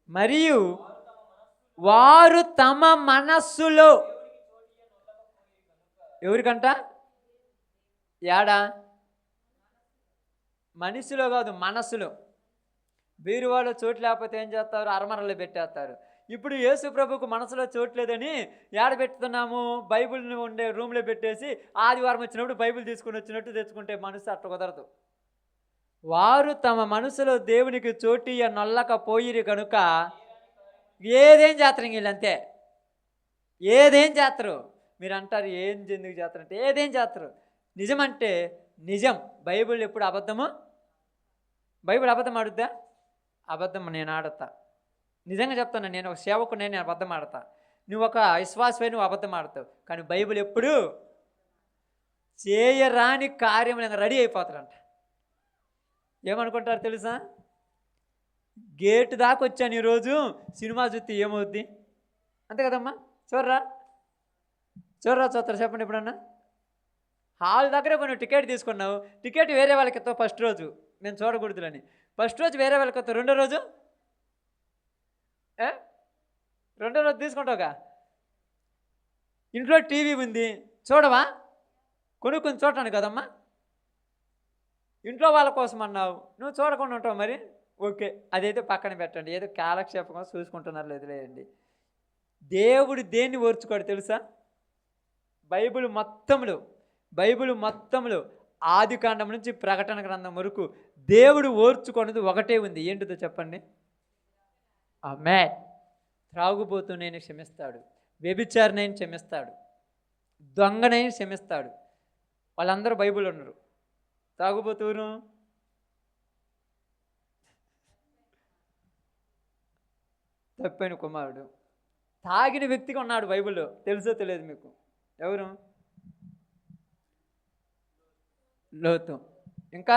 మరియు వారు తమ మనస్సులో, ఎవరికంట? యాడా? మనిషిలో కాదు, మనస్సులో. బీరువాలో చోటు లేకపోతే ఏం చేస్తారు? అరమరలో పెట్టేస్తారు. ఇప్పుడు యేసు ప్రభుకు మనసులో చోటు లేదని ఏడ పెట్టుతున్నాము? బైబిల్ని ఉండే రూమ్లో పెట్టేసి ఆదివారం వచ్చినప్పుడు బైబిల్ తీసుకుని వచ్చినట్టు తెచ్చుకుంటే మనసు అట్ట కుదరదు. వారు తమ మనసులో దేవునికి చోటియ నొల్లకపోయిరి కనుక ఏదేం చేస్తారు వీళ్ళంతే. ఏదేం చేస్తారు? మీరు అంటారు ఎందుకు చేస్తారు అంటే ఏదేం చేస్తారు. నిజమంటే నిజం. బైబిల్ ఎప్పుడు అబద్ధమో బైబిల్ అబద్ధం ఆడుద్దా? అబద్ధం నేను ఆడతా. నిజంగా చెప్తాను, నేను ఒక సేవకుడు, నేను అబద్ధం ఆడతా. నువ్వు ఒక విశ్వాసమై నువ్వు అబద్ధం ఆడతావు. కానీ బైబిల్ ఎప్పుడు చేయరాని కార్యం రెడీ అయిపోతాడంట. ఏమనుకుంటారు తెలుసా? గేటు దాకా వచ్చాను ఈరోజు, సినిమా చూస్తే ఏమవుద్ది? అంతే కదమ్మా. చూడరా చూస్తారు చెప్పండి. ఎప్పుడన్నా హాల్ దగ్గర పోయి టికెట్ తీసుకున్నావు, టికెట్ వేరే వాళ్ళకి ఇస్తావు ఫస్ట్ రోజు, మేము చూడకూడదులని. ఫస్ట్ రోజు వేరే వాళ్ళకి ఇస్తావు, రెండో రోజు తీసుకుంటావుగా. ఇంట్లో టీవీ ఉంది, చూడవా? కొనుక్కొని చూడటాను కదమ్మా. ఇంట్లో వాళ్ళ కోసం అన్నావు, నువ్వు చూడకుండా ఉంటావు. మరి ఓకే, అదైతే పక్కన పెట్టండి, ఏదో కాలక్షేపంగా చూసుకుంటున్నారు, లేదులేండి. దేవుడు దేన్ని ఓర్చుకోడు తెలుసా? బైబిల్ మొత్తంలో ఆదికాండం నుంచి ప్రకటన గ్రంథం వరకు దేవుడు ఓర్చుకున్నది ఒకటే ఉంది. ఏంటిదో చెప్పండి? ఆమేన్. త్రాగుబోతునైనా క్షమిస్తాడు, వ్యభిచారినైనా క్షమిస్తాడు, దొంగనైనా క్షమిస్తాడు. వాళ్ళందరూ బైబిల్ ఉన్నారు. తాగుబోతును, తప్పైన కుమారుడు, తాగిన వ్యక్తిగా ఉన్నాడు బైబిల్లో. తెలుసో తెలియదు మీకు? ఎవరు? లోతు. ఇంకా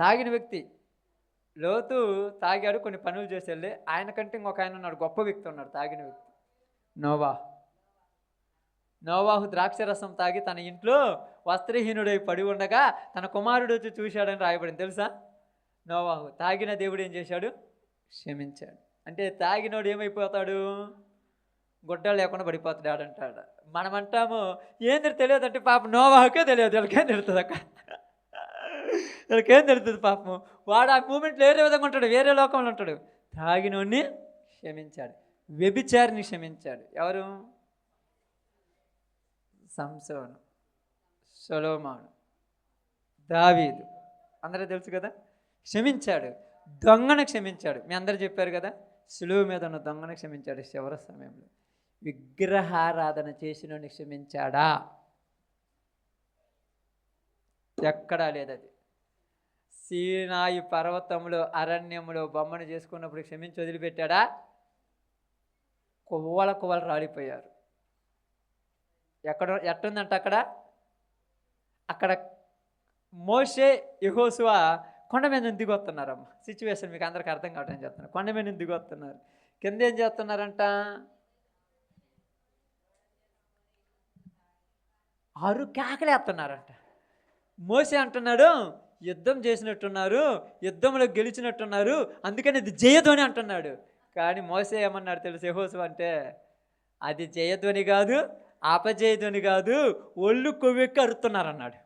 తాగిన వ్యక్తి లోతు తాగాడు, కొన్ని పనులు చేసి వెళ్ళి. ఆయన కంటే ఇంకొక ఆయన ఉన్నాడు, గొప్ప వ్యక్తి ఉన్నాడు, తాగిన వ్యక్తి. నోవాహు ద్రాక్షరసం తాగి తన ఇంట్లో వస్త్రహీనుడై పడి ఉండగా తన కుమారుడు వచ్చి చూశాడని రాయబడింది. తెలుసా? నోవాహు తాగిన దేవుడు ఏం చేశాడు? క్షమించాడు. అంటే తాగినోడు ఏమైపోతాడు? గుడ్డ లేకుండా పడిపోతాడు అంటాడు. మనం అంటాము ఏంది తెలియదు అంటే, పాపం నోవాహుకే తెలియదు, వీళ్ళకేం తెలుస్తుంది అక్క, వీళ్ళకేం తెలుస్తుంది పాపం. వాడు ఆ మూమెంట్లో వేరే విధంగా ఉంటాడు, వేరే లోకంలో ఉంటాడు. తాగినోడిని క్షమించాడు, వ్యభిచారిని క్షమించాడు. ఎవరు? సంసోను, సొలొమోను, దావీదు, అందరూ తెలుసు కదా. క్షమించాడు. దొంగను క్షమించాడు. మీ అందరూ చెప్పారు కదా, సులువు మీద ఉన్న దొంగను క్షమించాడు. చివరి సమయంలో విగ్రహారాధన చేసినోడిని క్షమించాడా? ఎక్కడా లేదది. సీనాయి పర్వతంలో అరణ్యంలో బొమ్మను చేసుకున్నప్పుడు క్షమించి వదిలిపెట్టాడా? కొవ్వలు రాలిపోయారు. ఎట్టుందంట అక్కడ మోషే యెహోషువ కొండ మీద నుంచి దిగొస్తున్నారమ్మ. సిచ్యువేషన్ మీకు అందరికి అర్థం కావటం చెప్తున్నారు. కొండ మీద నుంచి దిగొస్తున్నారు. కింద ఏం చేస్తున్నారంట? కేకలేస్తున్నారంట. మోషే అంటున్నాడు, యుద్ధం చేసినట్టున్నారు, యుద్ధంలో గెలిచినట్టున్నారు, అందుకని ఇది జయధ్వని అంటున్నాడు. కానీ మోషే ఏమన్నాడు తెలుసు? యెహోషువ అంటే అది జయధ్వని కాదు, అపజయధ్వని కాదు, ఒళ్ళు కొవ్వెక్కి అరుతున్నారన్నాడు.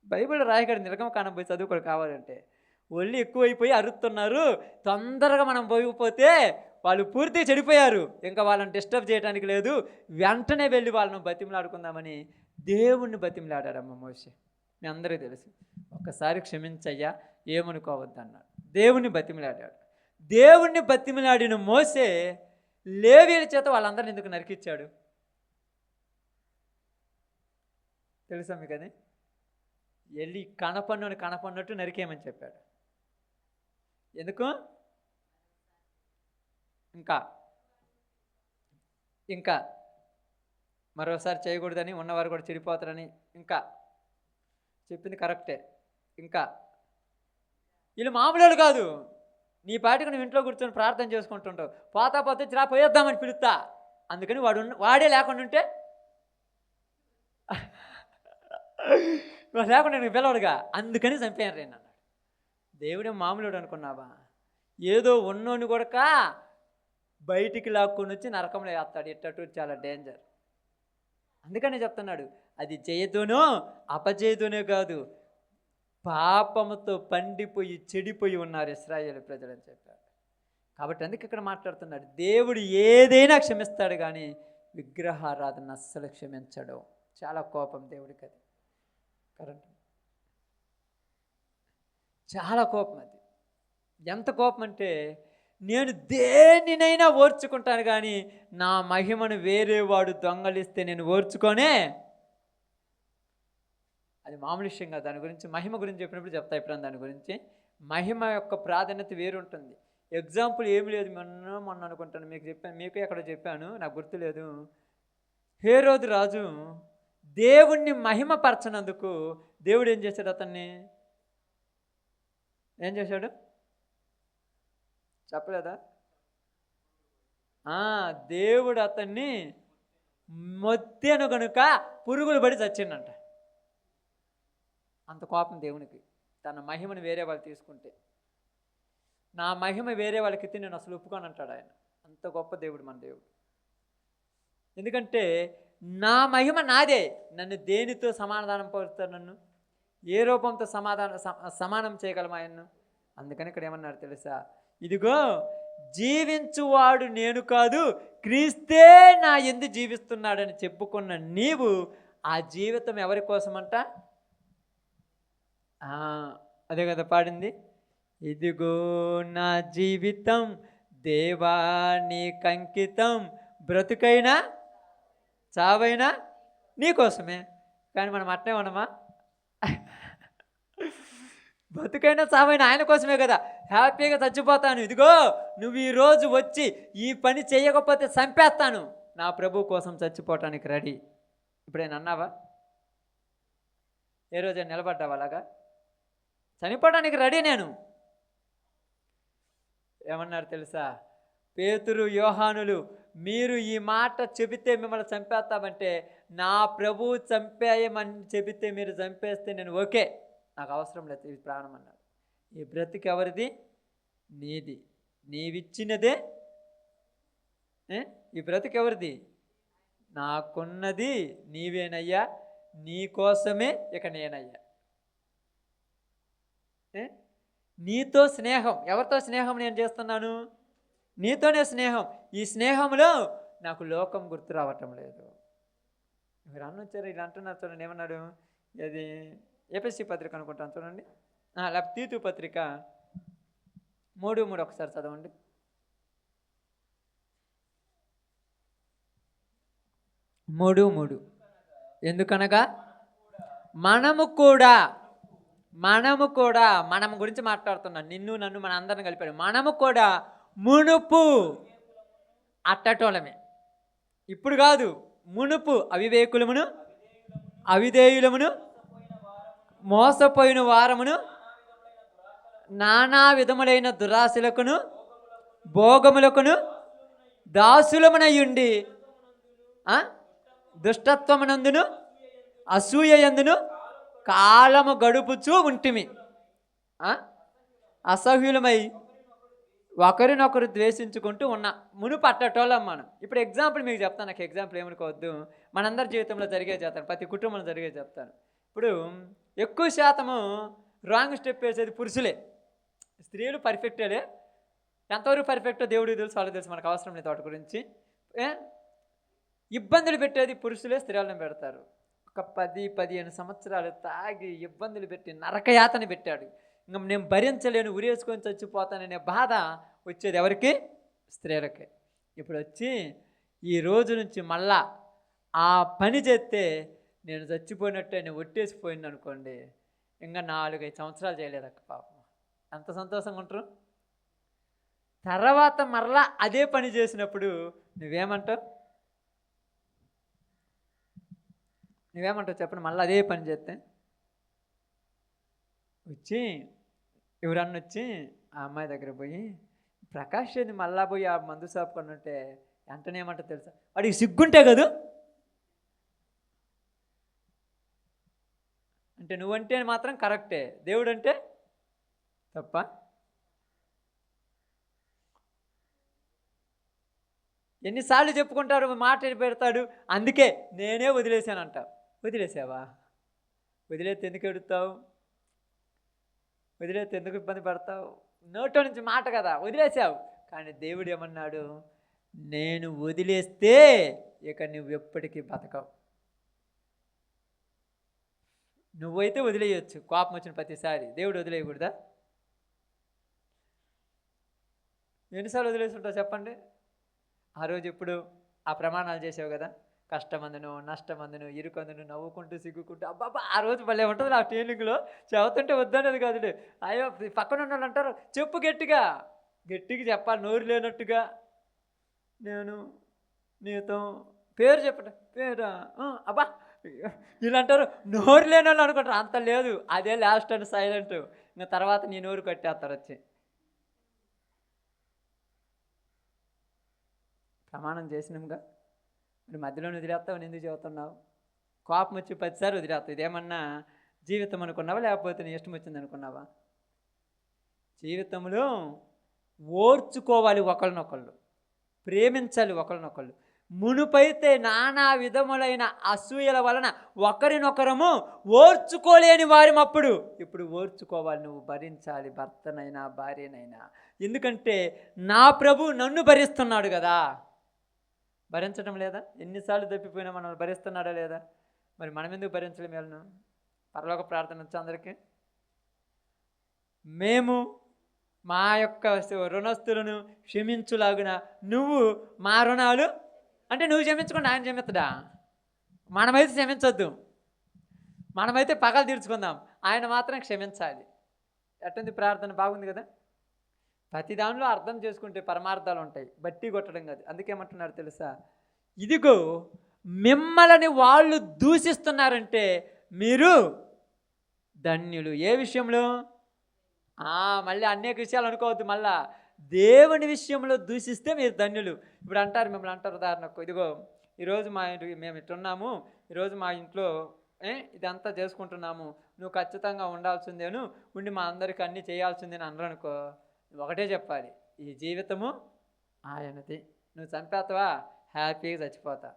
బైబిల్ రాయగడి నిర్గమకాండం పోయి చదువుకోడు కావాలంటే. ఒళ్ళు ఎక్కువైపోయి అరుస్తున్నారు, తొందరగా మనం పోయిపోతే వాళ్ళు పూర్తిగా చెడిపోయారు, ఇంకా వాళ్ళని డిస్టర్బ్ చేయడానికి లేదు, వెంటనే వెళ్ళి వాళ్ళని బతిమలాడుకుందామని దేవుణ్ణి బతిమలాడాడమ్మ మోషే. మీ అందరికీ తెలుసు. ఒక్కసారి క్షమించయ్యా, ఏమనుకోవద్దు అన్నాడు. దేవుణ్ణి బతిమలాడాడు. దేవుణ్ణి బతిమలాడిన మోషే లేవీయుల చేత వాళ్ళందరిని ఎందుకు నరికిచ్చాడు తెలుసా మీకు? అది వెళ్ళి కనపన్నట్టు నరికేయమని చెప్పాడు. ఎందుకు? ఇంకా మరోసారి చేయకూడదని, ఉన్నవారు కూడా చెడిపోతారని ఇంకా చెప్పింది కరెక్టే. ఇంకా వీళ్ళు మామూలు కాదు. నీ పాటికి నువ్వు ఇంట్లో కూర్చొని ప్రార్థన చేసుకుంటుంటావు, పోతా పోయేద్దామని పిలుస్తా, అందుకని వాడే లేకుండా ఉంటే లేకుండా నీకు పిలవడుగా, అందుకని చంపేయను రేను అన్నాడు. దేవుడే మామూలుడు అనుకున్నావా? ఏదో ఉన్నోని కొడక బయటికి లాక్కొని వచ్చి నరకంలో వేస్తాడు. ఇట్టట్టు చాలా డేంజర్. అందుకనే చెప్తున్నాడు, అది జయతోనో అపజయతోనే కాదు, పాపముతో పండిపోయి చెడిపోయి ఉన్నారు ఇశ్రాయేలు ప్రజలు అని చెప్పాడు. కాబట్టి అందుకే ఇక్కడ మాట్లాడుతున్నాడు, దేవుడు ఏదైనా క్షమిస్తాడు కానీ విగ్రహారాధన అస్సలు క్షమించడు. చాలా కోపం దేవుడికి, అది కరెంట్, చాలా కోపం. అది ఎంత కోపం అంటే, నేను దేనినైనా ఓర్చుకుంటాను కానీ నా మహిమను వేరే వాడు దొంగలిస్తే నేను ఓర్చుకోనే. అది మామూలు విషయం కాదు. దాని గురించి మహిమ గురించి చెప్పినప్పుడు చెప్తా ఎప్పుడన్నా దాని గురించి. మహిమ యొక్క ప్రాధాన్యత వేరుంటుంది. ఎగ్జాంపుల్ ఏమి లేదు, మొన్న అనుకుంటాను మీకు చెప్పాను, మీకు ఎక్కడో చెప్పాను, నాకు గుర్తులేదు. హేరోదు రాజు దేవుణ్ణి మహిమపరచనందుకు దేవుడు ఏం చేశాడు? అతన్ని ఏం చేశాడు చెప్పలేదా? దేవుడు అతన్ని మొత్తెను గనుక పురుగులు పడి చచ్చిండంట. అంత కోపం దేవునికి, తన మహిమను వేరే వాళ్ళు తీసుకుంటే. నా మహిమ వేరే వాళ్ళకి ఇస్తే నేను అసలు ఒప్పుకొని అంటాడు ఆయన. అంత గొప్ప దేవుడు మన దేవుడు. ఎందుకంటే నా మహిమ నాదే, నన్ను దేనితో సమాధానం పరుస్తారు? నన్ను ఏ రూపంతో సమానం చేయగలం ఆయన్ను? అందుకని ఇక్కడ ఏమన్నారు తెలుసా? ఇదిగో జీవించువాడు నేను కాదు, క్రీస్తే నా యందు జీవిస్తున్నాడని చెప్పుకున్న నీవు ఆ జీవితం ఎవరి కోసమంట? అదే కదా పాడింది, ఇదిగో నా జీవితం దేవా నీకంకితం, బ్రతుకైనా చావైనా నీకోసమే. కానీ మనం అట్నే ఉన్నామా? బతుకైనా చావైనా ఆయన కోసమే కదా. హ్యాపీగా చచ్చిపోతాను, ఇదిగో నువ్వు ఈరోజు వచ్చి ఈ పని చేయకపోతే చంపేస్తాను, నా ప్రభు కోసం చచ్చిపోవటానికి రెడీ. ఇప్పుడైనా అన్నావా? ఏ రోజు నిలబడ్డావా అలాగా? చనిపోవడానికి రెడీ నేను. ఏమన్నారు తెలుసా? పేతురు, యోహానులు, మీరు ఈ మాట చెబితే మిమ్మల్ని చంపేస్తామంటే, నా ప్రభు చంపేయమని చెబితే మీరు చంపేస్తే నేను ఓకే, నాకు అవసరం లేదు ఈ ప్రాణం అన్నాడు. ఈ బ్రతికి ఎవరిది? నీది, నీవిచ్చినదే. ఈ బ్రతికి ఎవరిది? నాకున్నది నీవేనయ్యా, నీ కోసమే ఇక నేనయ్యా. నీతో స్నేహం, ఎవరితో స్నేహం నేను చేస్తున్నాను? నీతోనే స్నేహం. ఈ స్నేహంలో నాకు లోకం గుర్తు రావటం లేదు. మీరు అన్నొచ్చారు, ఇలా అంటున్నారు చూడండి. ఏమన్నాడు? అది ఎఫెసీ పత్రిక అనుకుంటాను చూడండి, లేకపోతే తీతు పత్రిక 3:3 ఒకసారి చదవండి. 3:3 ఎందుకనగా మనము కూడా మనం గురించి మాట్లాడుతున్నాను, నిన్ను నన్ను మన అందరిని కలిపాడు. మనము కూడా మునుపు అట్టటోళమే, ఇప్పుడు కాదు, మునుపు అవివేకులమును అవిధేయులమును మోసపోయిన వారమును నానా విధములైన దురాశలకును భోగములకును దాసులమునయుండి దుష్టత్వమునందును అసూయయందును కాలము గడుపుచూ ఉంటిమి, అసహ్యులమై ఒకరినొకరు ద్వేషించుకుంటూ ఉన్నా. మునుపు అట్టటోళ్ళం మనం. ఇప్పుడు ఎగ్జాంపుల్ మీకు చెప్తాను, నాకు ఎగ్జాంపుల్ ఏమనుకోవద్దు, మనందరి జీవితంలో జరిగే చెప్తాను, ప్రతి కుటుంబంలో జరిగే చెప్తాను. ఇప్పుడు ఎక్కువ శాతము రాంగ్ స్టెప్ వేసేది పురుషులే. స్త్రీలు పర్ఫెక్టేలే, ఎంతవరకు పర్ఫెక్టో దేవుడికి తెలుసు, వాళ్ళకి తెలుసు, మనకు అవసరం లేదు వాటి గురించి. ఇబ్బందులు పెట్టేది పురుషులే, స్త్రీలను పెడతారు. ఒక 10-15 సంవత్సరాలు తాగి ఇబ్బందులు పెట్టి నరకయాతన పెట్టాడు. ఇంకా నేను భరించలేను, ఉరేసుకొని చచ్చిపోతాననే బాధ వచ్చేది ఎవరికి? స్త్రీలకే. ఇప్పుడు వచ్చి ఈ రోజు నుంచి మళ్ళా ఆ పని చేస్తే నేను చచ్చిపోయినట్టే, నేను ఒట్టేసిపోయింది అనుకోండి, ఇంకా 4-5 సంవత్సరాలు చేయలేదక్క పాపం, ఎంత సంతోషంగా ఉంటారు. తర్వాత మరలా అదే పని చేసినప్పుడు నువ్వేమంటావు చెప్పండి? మళ్ళీ అదే పని చేస్తే వచ్చి ఎవరన్నా వచ్చి ఆ అమ్మాయి దగ్గర పోయి, ప్రకాష్ ఏది మళ్ళా పోయి ఆ మందు షాప్ కొనుంటే వెంటనే ఏమంటో తెలుసా? వాడికి సిగ్గుంటే కదా అంటే, నువ్వంటే మాత్రం కరెక్టే, దేవుడు అంటే తప్ప. ఎన్నిసార్లు చెప్పుకుంటారు, మాట పెడతాడు, అందుకే నేనే వదిలేశానంటావు. వదిలేసావా? వదిలేస్తే ఎందుకు ఎడుతావు? వదిలేస్తే ఎందుకు ఇబ్బంది పడతావు? నోట్లో నుంచి మాట కదా, వదిలేసావు. కానీ దేవుడు ఏమన్నాడు? నేను వదిలేస్తే ఇక నువ్వు ఎప్పటికీ బతకవు. నువ్వైతే వదిలేయచ్చు కోపం వచ్చిన ప్రతిసారి, దేవుడు వదిలేయకూడదా? ఎన్నిసార్లు వదిలేసి ఉంటావు చెప్పండి? ఆ రోజు ఇప్పుడు ఆ ప్రమాణాలు చేసావు కదా, కష్టమందును నష్టమందును ఇరుకందును నవ్వుకుంటూ సిగ్గుకుంటూ అబ్బాబా ఆ రోజు భలే ఉంటుంది నా ట్రైనింగ్లో. చదువుతుంటే వద్దనేది కాదు. అయ్యో పక్కన ఉన్న వాళ్ళు అంటారు చెప్పు గట్టిగా, గట్టిగా చెప్పాలి నోరు లేనట్టుగా. నేను నీతో పేరు చెప్పండి పేరా అబ్బా వీళ్ళు అంటారు నోరు లేని వాళ్ళు అనుకుంటారు. అంత లేదు, అదే లాస్ట్ అని సైలెంట్. ఇంకా తర్వాత నీ నోరు కట్టేస్తారు వచ్చి. ప్రమాణం చేసినాముగా, మరి మధ్యలో వదిలేస్తావు ఎందుకు చదువుతున్నావు? కోపం వచ్చి 10 సార్లు వదిలేస్తావు. ఇదేమన్నా జీవితం అనుకున్నావా లేకపోతే నీ ఇష్టం వచ్చింది అనుకున్నావా? జీవితంలో ఓర్చుకోవాలి ఒకళ్ళనొకళ్ళు, ప్రేమించాలి ఒకళ్ళనొకళ్ళు. మునుపైతే నానా విధములైన అసూయల వలన ఒకరినొకరము ఓర్చుకోలేని వారిమప్పుడు. ఇప్పుడు ఓర్చుకోవాలి, నువ్వు భరించాలి, భర్తనైనా భార్యనైనా. ఎందుకంటే నా ప్రభు నన్ను భరిస్తున్నాడు కదా. భరించడం లేదా? ఎన్నిసార్లు తప్పిపోయినా మనం భరిస్తున్నాడా లేదా? మరి మనం ఎందుకు భరించలేము? వెళ్ళను పరలోక ప్రార్థన వచ్చి అందరికీ, మేము మా యొక్క రుణస్తులను క్షమించులాగున నువ్వు మా రుణాలు, అంటే నువ్వు క్షమించకుండా ఆయన క్షమిస్తాడా? మనమైతే క్షమించొద్దు, మనమైతే పగలు తీర్చుకుందాం, ఆయన మాత్రం క్షమించాలి. ఎట్టుంది ప్రార్థన? బాగుంది కదా. ప్రతి దానిలో అర్థం చేసుకుంటే పరమార్థాలు ఉంటాయి, బట్టి కొట్టడం కాదు. అందుకేమంటున్నారు తెలుసా? ఇదిగో మిమ్మల్ని వాళ్ళు దూషిస్తున్నారంటే మీరు ధన్యులు. ఏ విషయంలో? మళ్ళీ అనేక విషయాలు అనుకోవద్దు. మళ్ళా దేవుని విషయంలో దూషిస్తే మీరు ధన్యులు. ఇప్పుడు అంటారు, మిమ్మల్ని అంటారు ఉదాహరణకు, ఇదిగో ఈరోజు మా ఇంటికి మేము ఇట్టున్నాము, ఈరోజు మా ఇంట్లో ఇదంతా చేసుకుంటున్నాము, నువ్వు ఖచ్చితంగా ఉండాల్సిందేను, ఉండి మా అందరికీ అన్నీ చేయాల్సిందేని అనరనుకో, ఒకటే చెప్పాలి, ఈ జీవితము ఆయనది. నువ్వు చంపేస్తావా? హ్యాపీగా చచ్చిపోతా,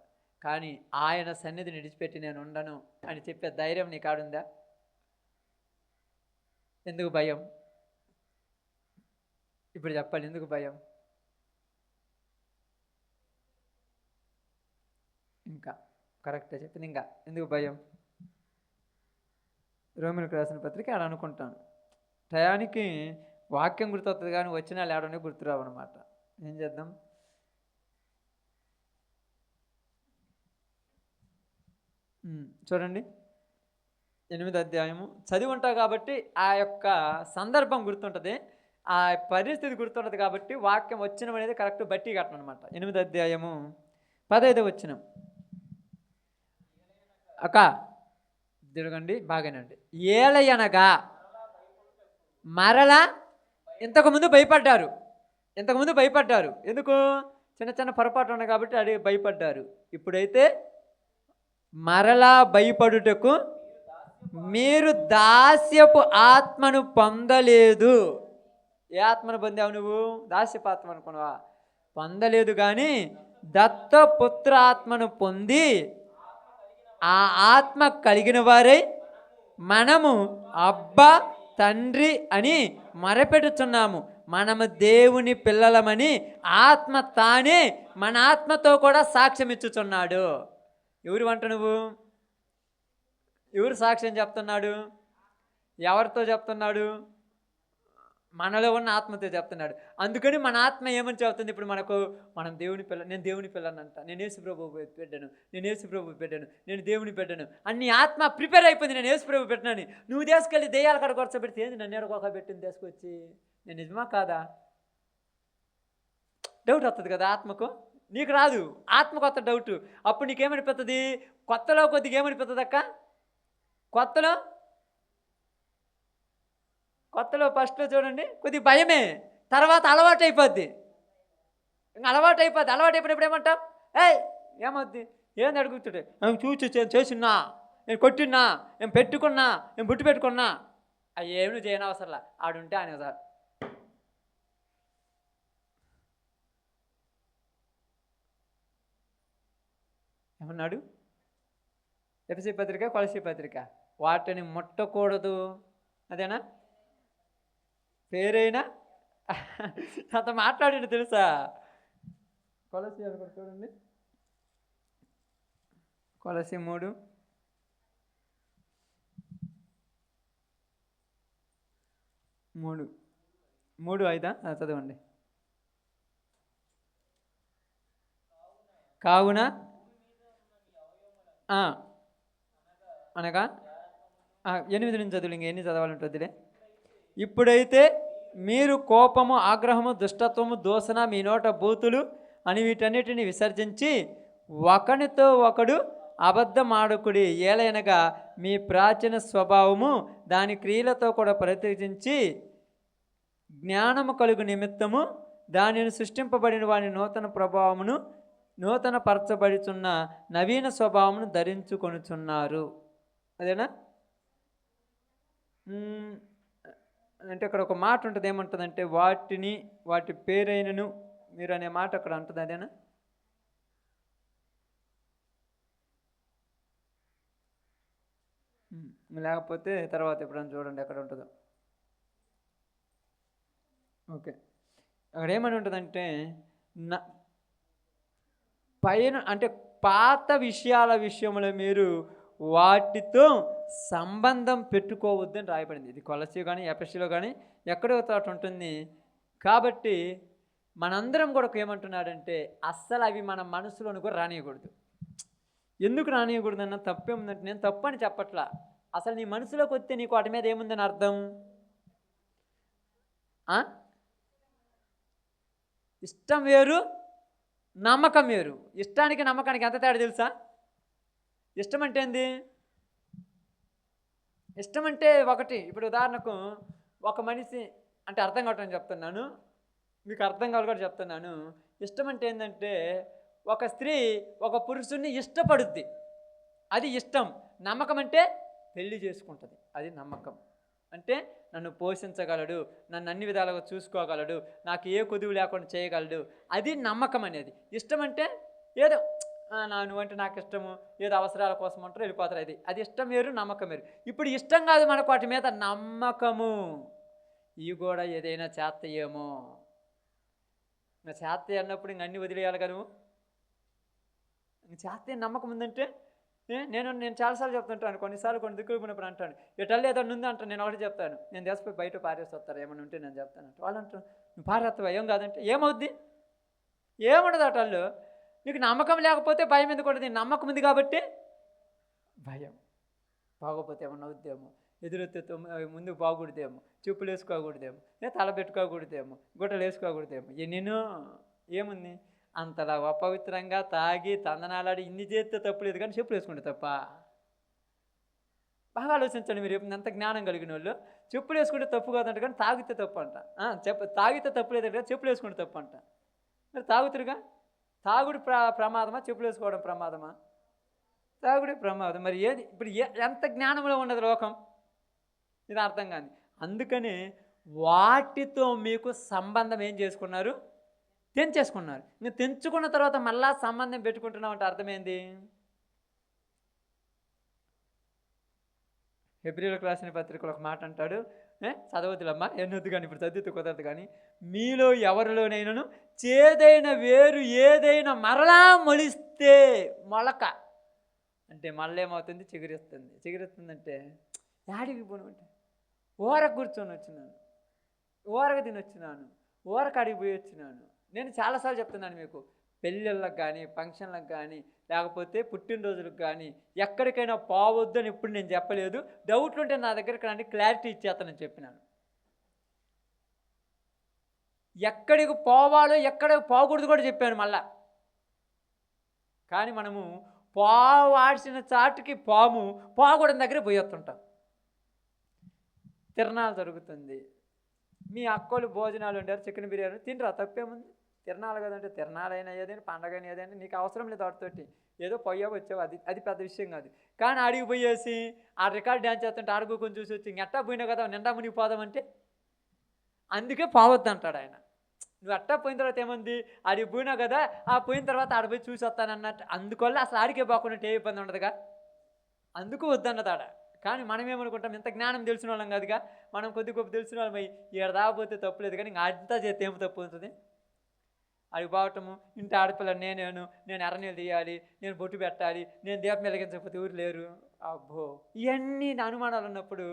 కానీ ఆయన సన్నిధిని విడిచిపెట్టి నేను ఉండను అని చెప్పే ధైర్యం నీ కాడుందా? ఎందుకు భయం? ఇప్పుడు చెప్పాలి, ఎందుకు భయం? ఇంకా కరెక్ట్గా చెప్పింది. ఇంకా ఎందుకు భయం? రోమిలకు రాసిన పత్రిక ఆడ అనుకుంటాను, టయానికి వాక్యం గుర్తొస్తుంది కానీ వచ్చిన లేడనే గుర్తురావు అనమాట. ఏం చేద్దాం? చూడండి 8వ అధ్యాయము చదివి ఉంటావు కాబట్టి ఆ యొక్క సందర్భం గుర్తుంటుంది, ఆ పరిస్థితి గుర్తుంటుంది కాబట్టి వాక్యం వచ్చినం అనేది కరెక్ట్ బట్టి కట్టను అనమాట. 8వ అధ్యాయము 15వ వచనం. అక్క తిరగండి బాగానండి. ఏలయనగా మరలా ఇంతకుముందు భయపడ్డారు, ఎందుకు? చిన్న చిన్న పొరపాటు ఉన్నాయి కాబట్టి అడిగి భయపడ్డారు. ఇప్పుడైతే మరలా భయపడుటకు మీరు దాస్యపు ఆత్మను పొందలేదు. ఏ ఆత్మను పొందావు నువ్వు? దాస్యపు ఆత్మ అనుకున్నావా? పొందలేదు, కానీ దత్తపుత్ర ఆత్మను పొంది ఆ ఆత్మ కలిగిన వారై మనము అబ్బా తండ్రి అని మొరపెట్టుచున్నాము. మనము దేవుని పిల్లలమని ఆత్మ తానే మన ఆత్మతో కూడా సాక్ష్యం ఇచ్చుచున్నాడు. ఎవరు అంట నువ్వు? ఎవరు సాక్ష్యం చెప్తున్నాడు? ఎవరితో చెప్తున్నాడు? మనలో ఉన్న ఆత్మతో చెప్తున్నాడు. అందుకని మన ఆత్మ ఏమని చెప్తుంది ఇప్పుడు మనకు? మనం దేవుని పిల్ల, నేను దేవుని పిల్లనంట, నేను యేసు ప్రభువు పెట్టాను, నేను దేవుని పెట్టాను అన్ని ఆత్మ ప్రిపేర్ అయిపోయింది, నేను యేసు ప్రభు పెట్టినని. నువ్వు తీసుకెళ్ళి దెయ్యాల కాడ కూర్చోబెడితే ఏంది నన్ను ఎడకొక పెట్టింది తీసుకొచ్చి? నేను నిజమా కాదా? డౌట్ వస్తుంది కదా ఆత్మకు. నీకు రాదు, ఆత్మకు వస్తుంది డౌట్. అప్పుడు నీకేమనిపిస్తుంది? కొత్తలో కొద్దిగా ఏమనిపిస్తుంది అక్క? కొత్తలో ఫస్ట్లో చూడండి కొద్దిగా భయమే, తర్వాత అలవాటు అయిపోద్ది. అలవాటు అయిపోయినప్పుడు ఏమంటాం? ఏమవుద్ది? ఏంది అడుగుతుంటే చూసి చేసిన్నా, నేను కొట్టిన్నా, నేను పెట్టుకున్నా, నేను బుట్టు పెట్టుకున్నా, అవి ఏమి చేయని అవసరంలా, ఆడుంటే ఆయన సార్. ఏమన్నాడు? ఎఫెసీ పత్రిక, కొలసీ పత్రిక, వాటిని ముట్టకూడదు, అదేనా? పేరైనా అంత మాట్లాడి తెలుసా? కొలసీ అనుకుంటు చూడండి, కొలసీ 3:5 చదవండి. కావున ఆ, అనగా 8 నుంచి చదువు, ఇంక ఎన్ని చదవాలంటుందిలే. ఇప్పుడైతే మీరు కోపము, ఆగ్రహము, దుష్టత్వము, దూషణ, మీ నోట బూతులు అని వీటన్నిటిని విసర్జించి ఒకనితో ఒకడు అబద్ధమాడకుడి. ఏలైనగా మీ ప్రాచీన స్వభావము దాని క్రియలతో కూడా ప్రత్యేకించి జ్ఞానము కలుగు నిమిత్తము దానిని సృష్టింపబడిన వాని నూతన ప్రభావమును నూతన పరచబడుచున్న నవీన స్వభావమును ధరించుకొనుచున్నారు. అదేనా? అంటే అక్కడ ఒక మాట ఉంటుంది, ఏమంటుందంటే వాటి పేరైనను మీరు అనే మాట అక్కడ ఉంటుంది. అదేనా? లేకపోతే తర్వాత ఎప్పుడైనా చూడండి ఎక్కడ ఉంటుందో. ఓకే, అక్కడ ఏమని ఉంటుందంటే పైన అంటే పాత విషయాల విషయంలో మీరు వాటితో సంబంధం పెట్టుకోవద్దని రాయబడింది. ఇది కొలసి కానీ ఎఫెసీలో కానీ ఎక్కడో చోట ఉంటుంది. కాబట్టి మనందరం కూడా ఏమంటున్నాడంటే అస్సలు అవి మన మనసులోని కూడా రానియకూడదు. ఎందుకు రానియకూడదు అన్న తప్పేముందంటే, నేను తప్పు అని చెప్పట్లా, అసలు నీ మనసులోకి వస్తే నీకు వాటి మీద ఏముందని అర్థం? ఇష్టం వేరు, నమ్మకం వేరు. ఇష్టానికి నమ్మకానికి ఎంత తేడా తెలుసా? ఇష్టం అంటే ఏంది? ఇష్టం అంటే ఒకటి, ఇప్పుడు ఉదాహరణకు ఒక మనిషి అంటే అర్థం కావటం చెప్తున్నాను, మీకు అర్థం కావాలి కూడా చెప్తున్నాను. ఇష్టం అంటే ఏంటంటే ఒక స్త్రీ ఒక పురుషుణ్ణి ఇష్టపడుద్ది, అది ఇష్టం. నమ్మకం అంటే పెళ్లి చేసుకుంటుంది, అది నమ్మకం. అంటే నన్ను పోషించగలడు, నన్ను అన్ని విధాలుగా చూసుకోగలడు, నాకు ఏ కొదువు లేకుండా చేయగలడు, అది నమ్మకం అనేది. ఇష్టం అంటే ఏదో నువ్వంటే నాకు ఇష్టము, ఏదో అవసరాల కోసం అంటారు వెళ్ళిపోతారు, అది ఇష్టం వేరు, నమ్మకం వేరు. ఇప్పుడు ఇష్టం కాదు మనకు వాటి మీద నమ్మకము. ఇవి కూడా ఏదైనా చేస్తాయేమో, ఇంకా చేస్తాయి అన్నప్పుడు ఇంక అన్నీ వదిలేయాలి కదా. నువ్వు ఇంక చేస్తే నమ్మకం ఉందంటే నేను చాలాసార్లు చెప్తుంటాను, కొన్నిసార్లు కొన్ని దిక్కులు పోయినప్పుడు అంటాను, ఎటల్లి ఏదన్నా ఉంది అంటాను. నేను ఒకటి చెప్తాను, నేను దేశపోయి బయట పారేసి వస్తారు ఏమన్నా ఉంటే నేను చెప్తాను అంటే, వాళ్ళు అంటారు నువ్వు పారేస్తావా, ఏం కాదంటే ఏమవుద్ది? ఏముండదు అటల్లో. నీకు నమ్మకం లేకపోతే భయం ఎందుకు ఉంటుంది? నమ్మకం ఉంది కాబట్టి భయం. బాగోపోతే ఏమన్నా అవుద్దేమో, ఎదురెత్తే ముందుకు బాగకూడదేమో, చెప్పులు వేసుకోకూడదేమో, తల పెట్టుకోకూడదేమో, గుట్టలు వేసుకోకూడదేమో, ఎన్నెన్నో. ఏముంది? అంతలా అపవిత్రంగా తాగి తందనాలాడి ఇన్ని చేస్తే తప్పులేదు, కానీ చెప్పులు వేసుకుంటే తప్ప? బాగా ఆలోచించండి మీరు. ఎంత జ్ఞానం కలిగిన వాళ్ళు. చెప్పులు వేసుకుంటే తప్పు కాదంట, కానీ తాగితే తప్పు అంట. తాగితే తప్పు లేదంట, చెప్పులు వేసుకుంటే తప్పు అంట. మరి తాగుతురుగా. తాగుడు ప్రమాదమా, చెప్పులు వేసుకోవడం ప్రమాదమా? తాగుడే ప్రమాదం. మరి ఏది? ఇప్పుడు ఎంత జ్ఞానంలో ఉండదు లోకం, ఇది అర్థం కాదు. అందుకని వాటితో మీకు సంబంధం ఏం చేసుకున్నారు? తెంచేసుకున్నారు. నువ్వు తెంచుకున్న తర్వాత మళ్ళా సంబంధం పెట్టుకుంటున్నావు అంటే అర్థమైంది. హెబ్రీయులకు రాసిన పత్రికలో ఒక మాట అంటాడు, చదవద్దులమ్మా, ఎన్నొద్దు కానీ ఇప్పుడు చదివితే కుదరదు కానీ, మీలో ఎవరిలోనైనాను చేదైన వేరు ఏదైనా మరలా మొలిస్తే, మొలక అంటే మళ్ళీ ఏమవుతుంది? చిగురిస్తుంది. చిగురిస్తుందంటే యాడికి పోను అంటే, ఊరకు కూర్చొని వచ్చినాను, ఊరకు తిని వచ్చినాను, ఊరకు అడిగి పోయి వచ్చినాను. నేను చాలాసార్లు చెప్తున్నాను మీకు, పెళ్ళిళ్ళకి కానీ ఫంక్షన్లకు కానీ లేకపోతే పుట్టినరోజులకు కానీ ఎక్కడికైనా పోవద్దు అని ఇప్పుడు నేను చెప్పలేదు. డౌట్లు ఉంటే నా దగ్గరికి రండి, క్లారిటీ ఇచ్చేస్తానని చెప్పినాను. ఎక్కడికి పోవాలో ఎక్కడికి పోకూడదు కూడా చెప్పాను మళ్ళా. కానీ మనము పోవాల్సిన చాటుకి పోకూడని దగ్గర పోయేస్తుంటాం. తిరణాలు జరుగుతుంది, మీ అక్కలు భోజనాలు ఉండారు, చికెన్ బిర్యానీ తినరా, తప్పేముంది? తిరణాలు కదంటే తిరణాలైనా ఏదైనా పండగ అయినా ఏదైనా నీకు అవసరం లేదు వాటితోటి, ఏదో పోయావు వచ్చావు, అది పెద్ద విషయం కాదు. కానీ ఆడికి పోయేసి ఆ రికార్డ్ డ్యాన్స్ చేస్తుంటే ఆడుకోకొని చూసి వచ్చి ఎట్టా పోయినావు కదా నిండా మునిగిపోదామంటే, అందుకే పోవద్దు అంటాడు ఆయన. నువ్వు అట్టా పోయిన తర్వాత ఏముంది, ఆడికి పోయినావు కదా, ఆ పోయిన తర్వాత ఆడిపోయి చూసి వస్తానన్నట్టు. అందువల్ల అసలు ఆడికే పోకుండా ఏ ఇబ్బంది ఉండదుగా, అందుకు వద్దన్నదాడ. కానీ మనం ఏమనుకుంటాం, ఇంత జ్ఞానం తెలిసిన వాళ్ళం కాదుగా, మనం కొద్ది గొప్ప తెలిసిన వాళ్ళం అయ్యి ఇక్కడ రాకపోతే తప్పులేదు, కానీ ఇంకా అంతా చేస్తే ఏమి తప్పు అవుతుంది? అది పోవటము, ఇంటి ఆడపిల్ల నేను ఎర్రనీళ్ళు తీయాలి, నేను బొట్టు పెట్టాలి, నేను దీపం వెలిగించకపోతే ఊరు లేరు, అబ్బో ఇవన్నీ అనుమానాలు ఉన్నప్పుడు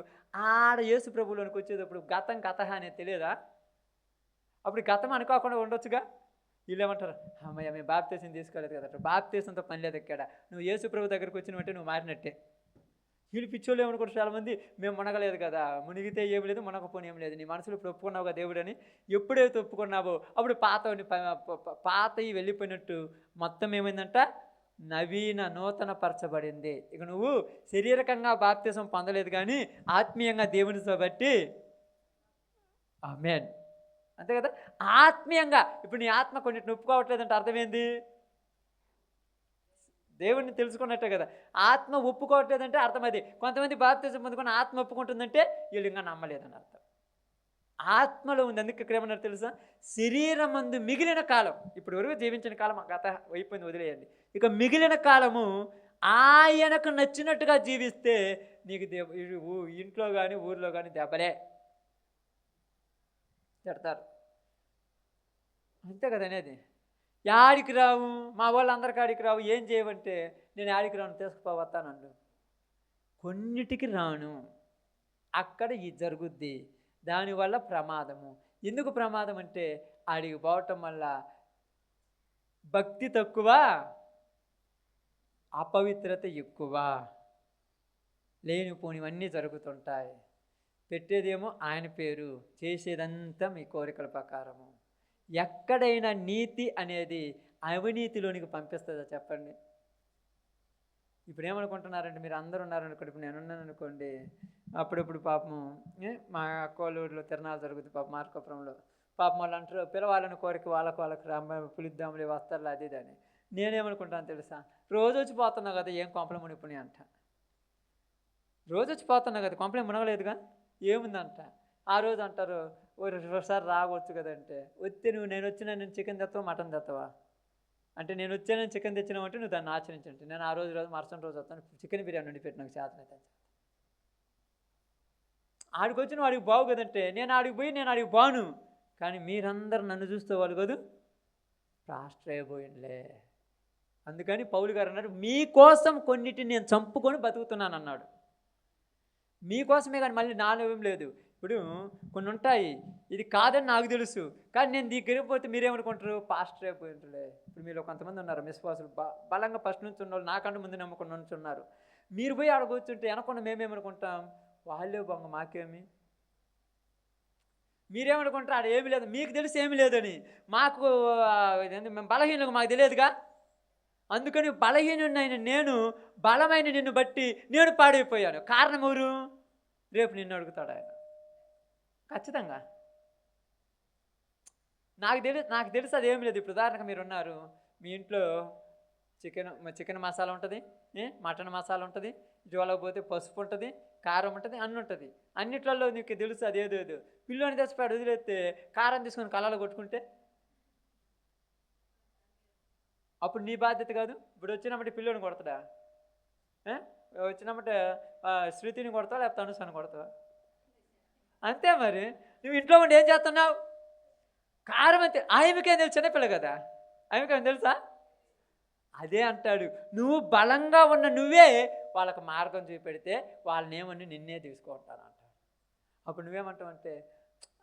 ఆడ యేసు ప్రభువులోనికి వచ్చేటప్పుడు గతం కథ అనేది తెలియదా? అప్పుడు గతం అనుకోకుండా ఉండొచ్చుగా. వీళ్ళు ఏమంటారు, అమ్మయ్య మేము బాప్తీసం తీసుకోలేదు కదా, బాప్తీసంతో పని లేదు ఇక్కడ, నువ్వు యేసు ప్రభు దగ్గరికి వచ్చినట్టే నువ్వు మారినట్టే. వీళ్ళు పిచ్చోళ్ళు ఏమనుకుంటారు చాలామంది, మేము మునగలేదు కదా, మునిగితే ఏమి లేదు, మునగపోని ఏం లేదు, నీ మనసులో ఇప్పుడు ఒప్పుకున్నావు కదా దేవుడు అని. ఎప్పుడైతే ఒప్పుకున్నావో అప్పుడు పాతవి వెళ్ళిపోయినట్టు మొత్తం ఏమైందంట, నవీన నూతన పరచబడింది. ఇక నువ్వు శారీరకంగా బాప్తిసం పొందలేదు కానీ ఆత్మీయంగా దేవునితో బట్టి ఆమేన్, అంతే కదా. ఆత్మీయంగా ఇప్పుడు నీ ఆత్మ కొన్నిటిని ఒప్పుకోవట్లేదంటే అర్థమైంది, దేవుడిని తెలుసుకున్నట్టే కదా. ఆత్మ ఒప్పుకోవట్లేదంటే అర్థం అది. కొంతమంది బాప్తిసం పొందుకుని ఆత్మ ఒప్పుకుంటుందంటే వీళ్ళు ఇంకా నమ్మలేదని అర్థం. ఆత్మలో ఉంది. అందుకే ఇక్కడ ఏమన్నారు తెలుసా, శరీరం మందు మిగిలిన కాలం, ఇప్పుడు వరకు జీవించిన కాలం గత అయిపోయింది, వదిలేయండి. ఇక మిగిలిన కాలము ఆయనకు నచ్చినట్టుగా జీవిస్తే నీకు ఇంట్లో కానీ ఊర్లో కానీ దెబ్బలే తిడతారు, అంతే కదా అనేది. యాడికి రావు, మా వాళ్ళు అందరికి ఆడికి రావు, ఏం చేయమంటే నేను యాడికి రాను, తీసుకుపోవస్తానండు. కొన్నిటికి రాను, అక్కడ ఇది జరుగుద్ది, దానివల్ల ప్రమాదము. ఎందుకు ప్రమాదం అంటే ఆడికి పోవటం వల్ల భక్తి తక్కువ, అపవిత్రత ఎక్కువ, లేనిపోనివన్నీ జరుగుతుంటాయి. పెట్టేదేమో ఆయన పేరు, చేసేదంతా మీ కోరికల ప్రకారము. ఎక్కడైనా నీతి అనేది అవినీతిలోనికి పంపిస్తుందా చెప్పండి. ఇప్పుడు ఏమనుకుంటున్నారంటే, మీరు అందరూ ఉన్నారనుకోండి, ఇప్పుడు నేనున్నాను అనుకోండి, అప్పుడప్పుడు పాపం మా కోలూరులో తిరణాలు జరుగుతుంది పాపం మార్కాపురంలో, పాపం వాళ్ళు అంటారు పిలవాలని కోరిక వాళ్ళకు పిలుద్దాంలే వస్తారులే అది అని. నేనేమనుకుంటాను తెలుసా, రోజు వచ్చి పోతున్నావు కదా, ఏం కొంపలు మునిపోయి అంట. రోజు వచ్చి పోతున్నావు కదా, కొంపలే మునగలేదుగా, ఏముందంట. ఆ రోజు అంటారు ఒకసారి రావచ్చు కదంటే, వస్తే నేను వచ్చినా నేను చికెన్ తెస్తావా మటన్ తెస్తావా అంటే, నేను వచ్చానని చికెన్ తెచ్చినావు అంటే నువ్వు దాన్ని ఆచరించండి, నేను ఆ రోజు మరుసటి రోజు వస్తాను చికెన్ బిర్యానీ వండి పెట్టి నాకు చేతనైతే. ఆడికి వచ్చిన వాడికి బాగు కదంటే, నేను ఆడికి పోయి నేను ఆడికి బాను, కానీ మీరందరూ నన్ను చూస్తే వాళ్ళు కాదు రాష్ట్ర అయిపోయిందిలే. అందుకని పౌలు గారు అన్నాడు, మీకోసం కొన్నిటిని నేను చంపుకొని బతుకుతున్నాను అన్నాడు. మీకోసమే కానీ మళ్ళీ నానేం లేదు. ఇప్పుడు కొన్ని ఉంటాయి, ఇది కాదని నాకు తెలుసు, కానీ నేను దగ్గరికి పోతే మీరేమనుకుంటారు, పాస్టర్ అయిపోయింటులే. ఇప్పుడు మీరు కొంతమంది ఉన్నారు విశ్వాసులు, బలంగా ఫస్ట్ నుంచి ఉన్నవాళ్ళు, నాకంటే ముందు నమ్మకం నుంచి ఉన్నారు. మీరు పోయి ఆడ కూర్చుంటే వెనకుండా మేమేమనుకుంటాం, వాళ్ళే బొంగ మాకేమి. మీరేమనుకుంటారు, ఆడ ఏమి లేదు, మీకు తెలిసి ఏమి లేదని. మాకు మేము బలహీనంగా మాకు తెలియదుగా. అందుకని బలహీనుడైన నేను బలమైన నిన్ను బట్టి నేను పాడైపోయాను. కారణం ఎవరు, రేపు నిన్ను అడుగుతాడు ఆయన ఖచ్చితంగా. నాకు తెలుసు అదేమి లేదు. ఇప్పుడు ఉదాహరణకు మీరు ఉన్నారు, మీ ఇంట్లో చికెన్ మసాలా ఉంటుంది, మటన్ మసాలా ఉంటుంది, జోలకు పోతే పసుపు ఉంటుంది, కారం ఉంటుంది, అన్నీ ఉంటుంది. అన్నిట్లలో నీకు తెలుసు అదేదేదో. పిల్లోని తెచ్చిపాడు వదిలేస్తే కారం తీసుకొని కళ్ళలో కొట్టుకుంటే అప్పుడు నీ బాధ్యత కాదు. ఇప్పుడు వచ్చినప్పుడు పిల్లోని కొడతాడా, వచ్చినప్పుడు శృతిని కొడతావా లేకపోతే అనుసాన్ని కొడతావా, అంతే. మరి నువ్వు ఇంట్లో ఉండి ఏం చేస్తున్నావు, కారం అంతే. ఆయనకేం తెలుసు, చిన్నపిల్ల కదా, ఆయనకేం తెలుసా. అదే అంటాడు, నువ్వు బలంగా ఉన్న నువ్వే వాళ్ళకు మార్గం చూపెడితే వాళ్ళని ఏమని నిన్నే తీసుకుంటాను అంటాడు. అప్పుడు నువ్వేమంటావు అంటే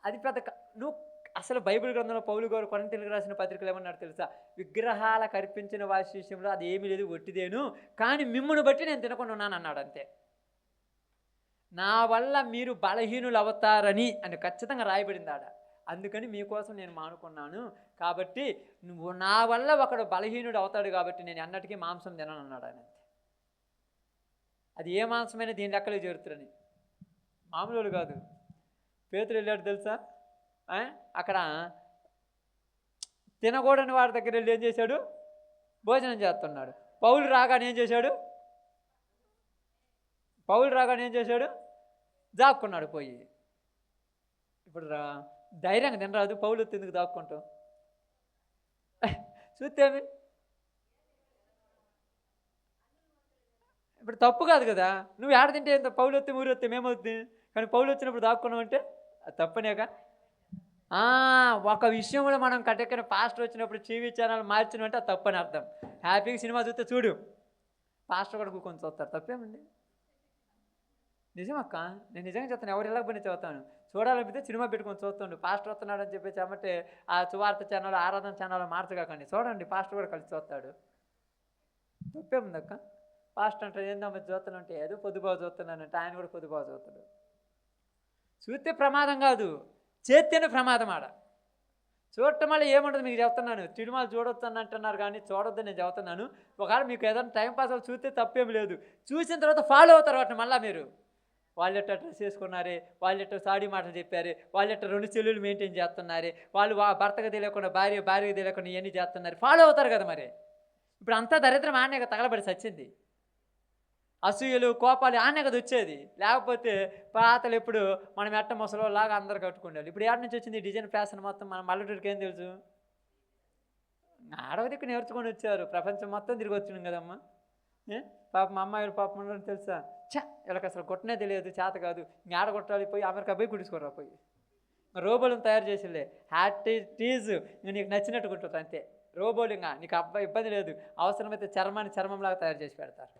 అది పెద్ద నువ్వు అసలు బైబిల్ గ్రంథంలో పౌలు గారు కొరింథీయులకు రాసిన పత్రికలు ఏమన్నాడు తెలుసా, విగ్రహాలకు అర్పించిన వారి విషయంలో అది ఏమీ లేదు, ఒట్టిదేను, కానీ మిమ్మును బట్టి నేను తినకుండా ఉన్నాను అన్నాడు. అంతే. నా వల్ల మీరు బలహీనులు అవుతారని అని ఖచ్చితంగా రాయబడింది ఆడ. అందుకని మీకోసం నేను మానుకున్నాను, కాబట్టి నువ్వు నా వల్ల ఒకడు బలహీనుడు అవుతాడు కాబట్టి నేను అన్నటికీ మాంసం తినను అన్నాడు ఆయన. అంతే. అది ఏ మాంసమైనా దీని లెక్కలు చేరుతారని, మామూలు కాదు. పేతురు వెళ్ళాడు తెలుసా, అక్కడ తినకూడని వాడి దగ్గర వెళ్ళి ఏం చేశాడు, భోజనం చేస్తున్నాడు. పౌలు రాగానే ఏం చేశాడు, దాక్కున్నాడు పోయి. ఇప్పుడు ధైర్యంగా తినరాదు, పౌలు ఎందుకు దాక్కుంటావు, చూస్తేమి ఇప్పుడు తప్పు కాదు కదా. నువ్వు ఏడ తింటే ఎంత, పౌలు వస్తే ఊరు వస్తే మేమవుతుంది, కానీ పౌలు వచ్చినప్పుడు దాక్కున్నావు అంటే అది తప్పనేక. ఒక విషయంలో మనం కట్టెక్కిన పాస్టర్ వచ్చినప్పుడు టీవీ ఛానల్ మార్చినంటే అది తప్పని అర్థం. హ్యాపీగా సినిమా చూస్తే చూడు, పాస్టర్ కూడా కొంచెం చూస్తారు, తప్పేమండి. నిజమక్క, నేను నిజంగా చెప్తాను, ఎవరు ఎలా పని చదువుతాను. చూడాలనిపిస్తే సినిమా పెట్టుకొని చూస్తాడు. పాస్టర్ వస్తున్నాడు అని చెప్పేసి అమ్మటే ఆ సువార్త ఛానల్, ఆరాధన ఛానల్ మార్చగాకండి, చూడండి పాస్టర్ కూడా కలిసి చూస్తాడు. తప్పే ఉందక్క. పాస్టర్ అంటే ఏందమ్మా చూస్తాను అంటే, ఏదో పొద్దుబాబు చూస్తున్నానంటే ఆయన కూడా పొద్దుబాబు చూస్తాడు. చూస్తే ప్రమాదం కాదు, చేస్తేనే ప్రమాదం ఆడ. చూడటం వల్ల ఏముండదు మీకు చెప్తున్నాను. సినిమాలు చూడొచ్చు అని అంటున్నారు కానీ చూడొద్దని నేను చెప్తున్నాను. ఒకవేళ మీకు ఏదైనా టైంపాస్ చూస్తే తప్పేం లేదు. చూసిన తర్వాత ఫాలో అవుతారు వాటిని మళ్ళీ మీరు. వాళ్ళు ఎట్లా డ్రెస్ చేసుకున్నారే, వాళ్ళు ఎట్లా సాడీ మాటలు చెప్పారు, వాళ్ళు ఎట్లా 2 చెల్లులు మెయింటైన్ చేస్తున్నారు, వాళ్ళు భర్తకు తెలియకుండా భార్యకు తెలియకుండా ఇవన్నీ చేస్తున్నారు, ఫాలో అవుతారు కదా మరి. ఇప్పుడు అంతా దరిద్రం ఆనే తగలబడి సచ్చింది. అసూయలు కోపాలు ఆనే కదా వచ్చేది. లేకపోతే పాతలు ఎప్పుడు మనం ఎట్ట ముసలోలాగా అందరు కట్టుకునేవాళ్ళు. ఇప్పుడు ఏడు నుంచి వచ్చింది డిజైన్ ఫ్యాషన్ మొత్తం. మన మల్లెటూరికి ఏం తెలుసు, ఆడవదిక్కు నేర్చుకొని వచ్చారు. ప్రపంచం మొత్తం తిరిగి వచ్చినాం కదమ్మా. పాప మా అమ్మాయిలు పాపం ఉండడం తెలుసా, వీళ్ళకి అసలు కొట్టనే తెలియదు, చేత కాదు. ఆడ కొట్టాలి, పోయి అమెరికా పోయి కుడుచుకోరా పోయి. రోబోలను తయారు చేసిలే, టీజ్ నీకు నచ్చినట్టు కుట్టుంది అంతే. రోబోలు ఇంకా నీకు ఇబ్బంది లేదు, అవసరమైతే చర్మంలాగా తయారు చేసి పెడతారు.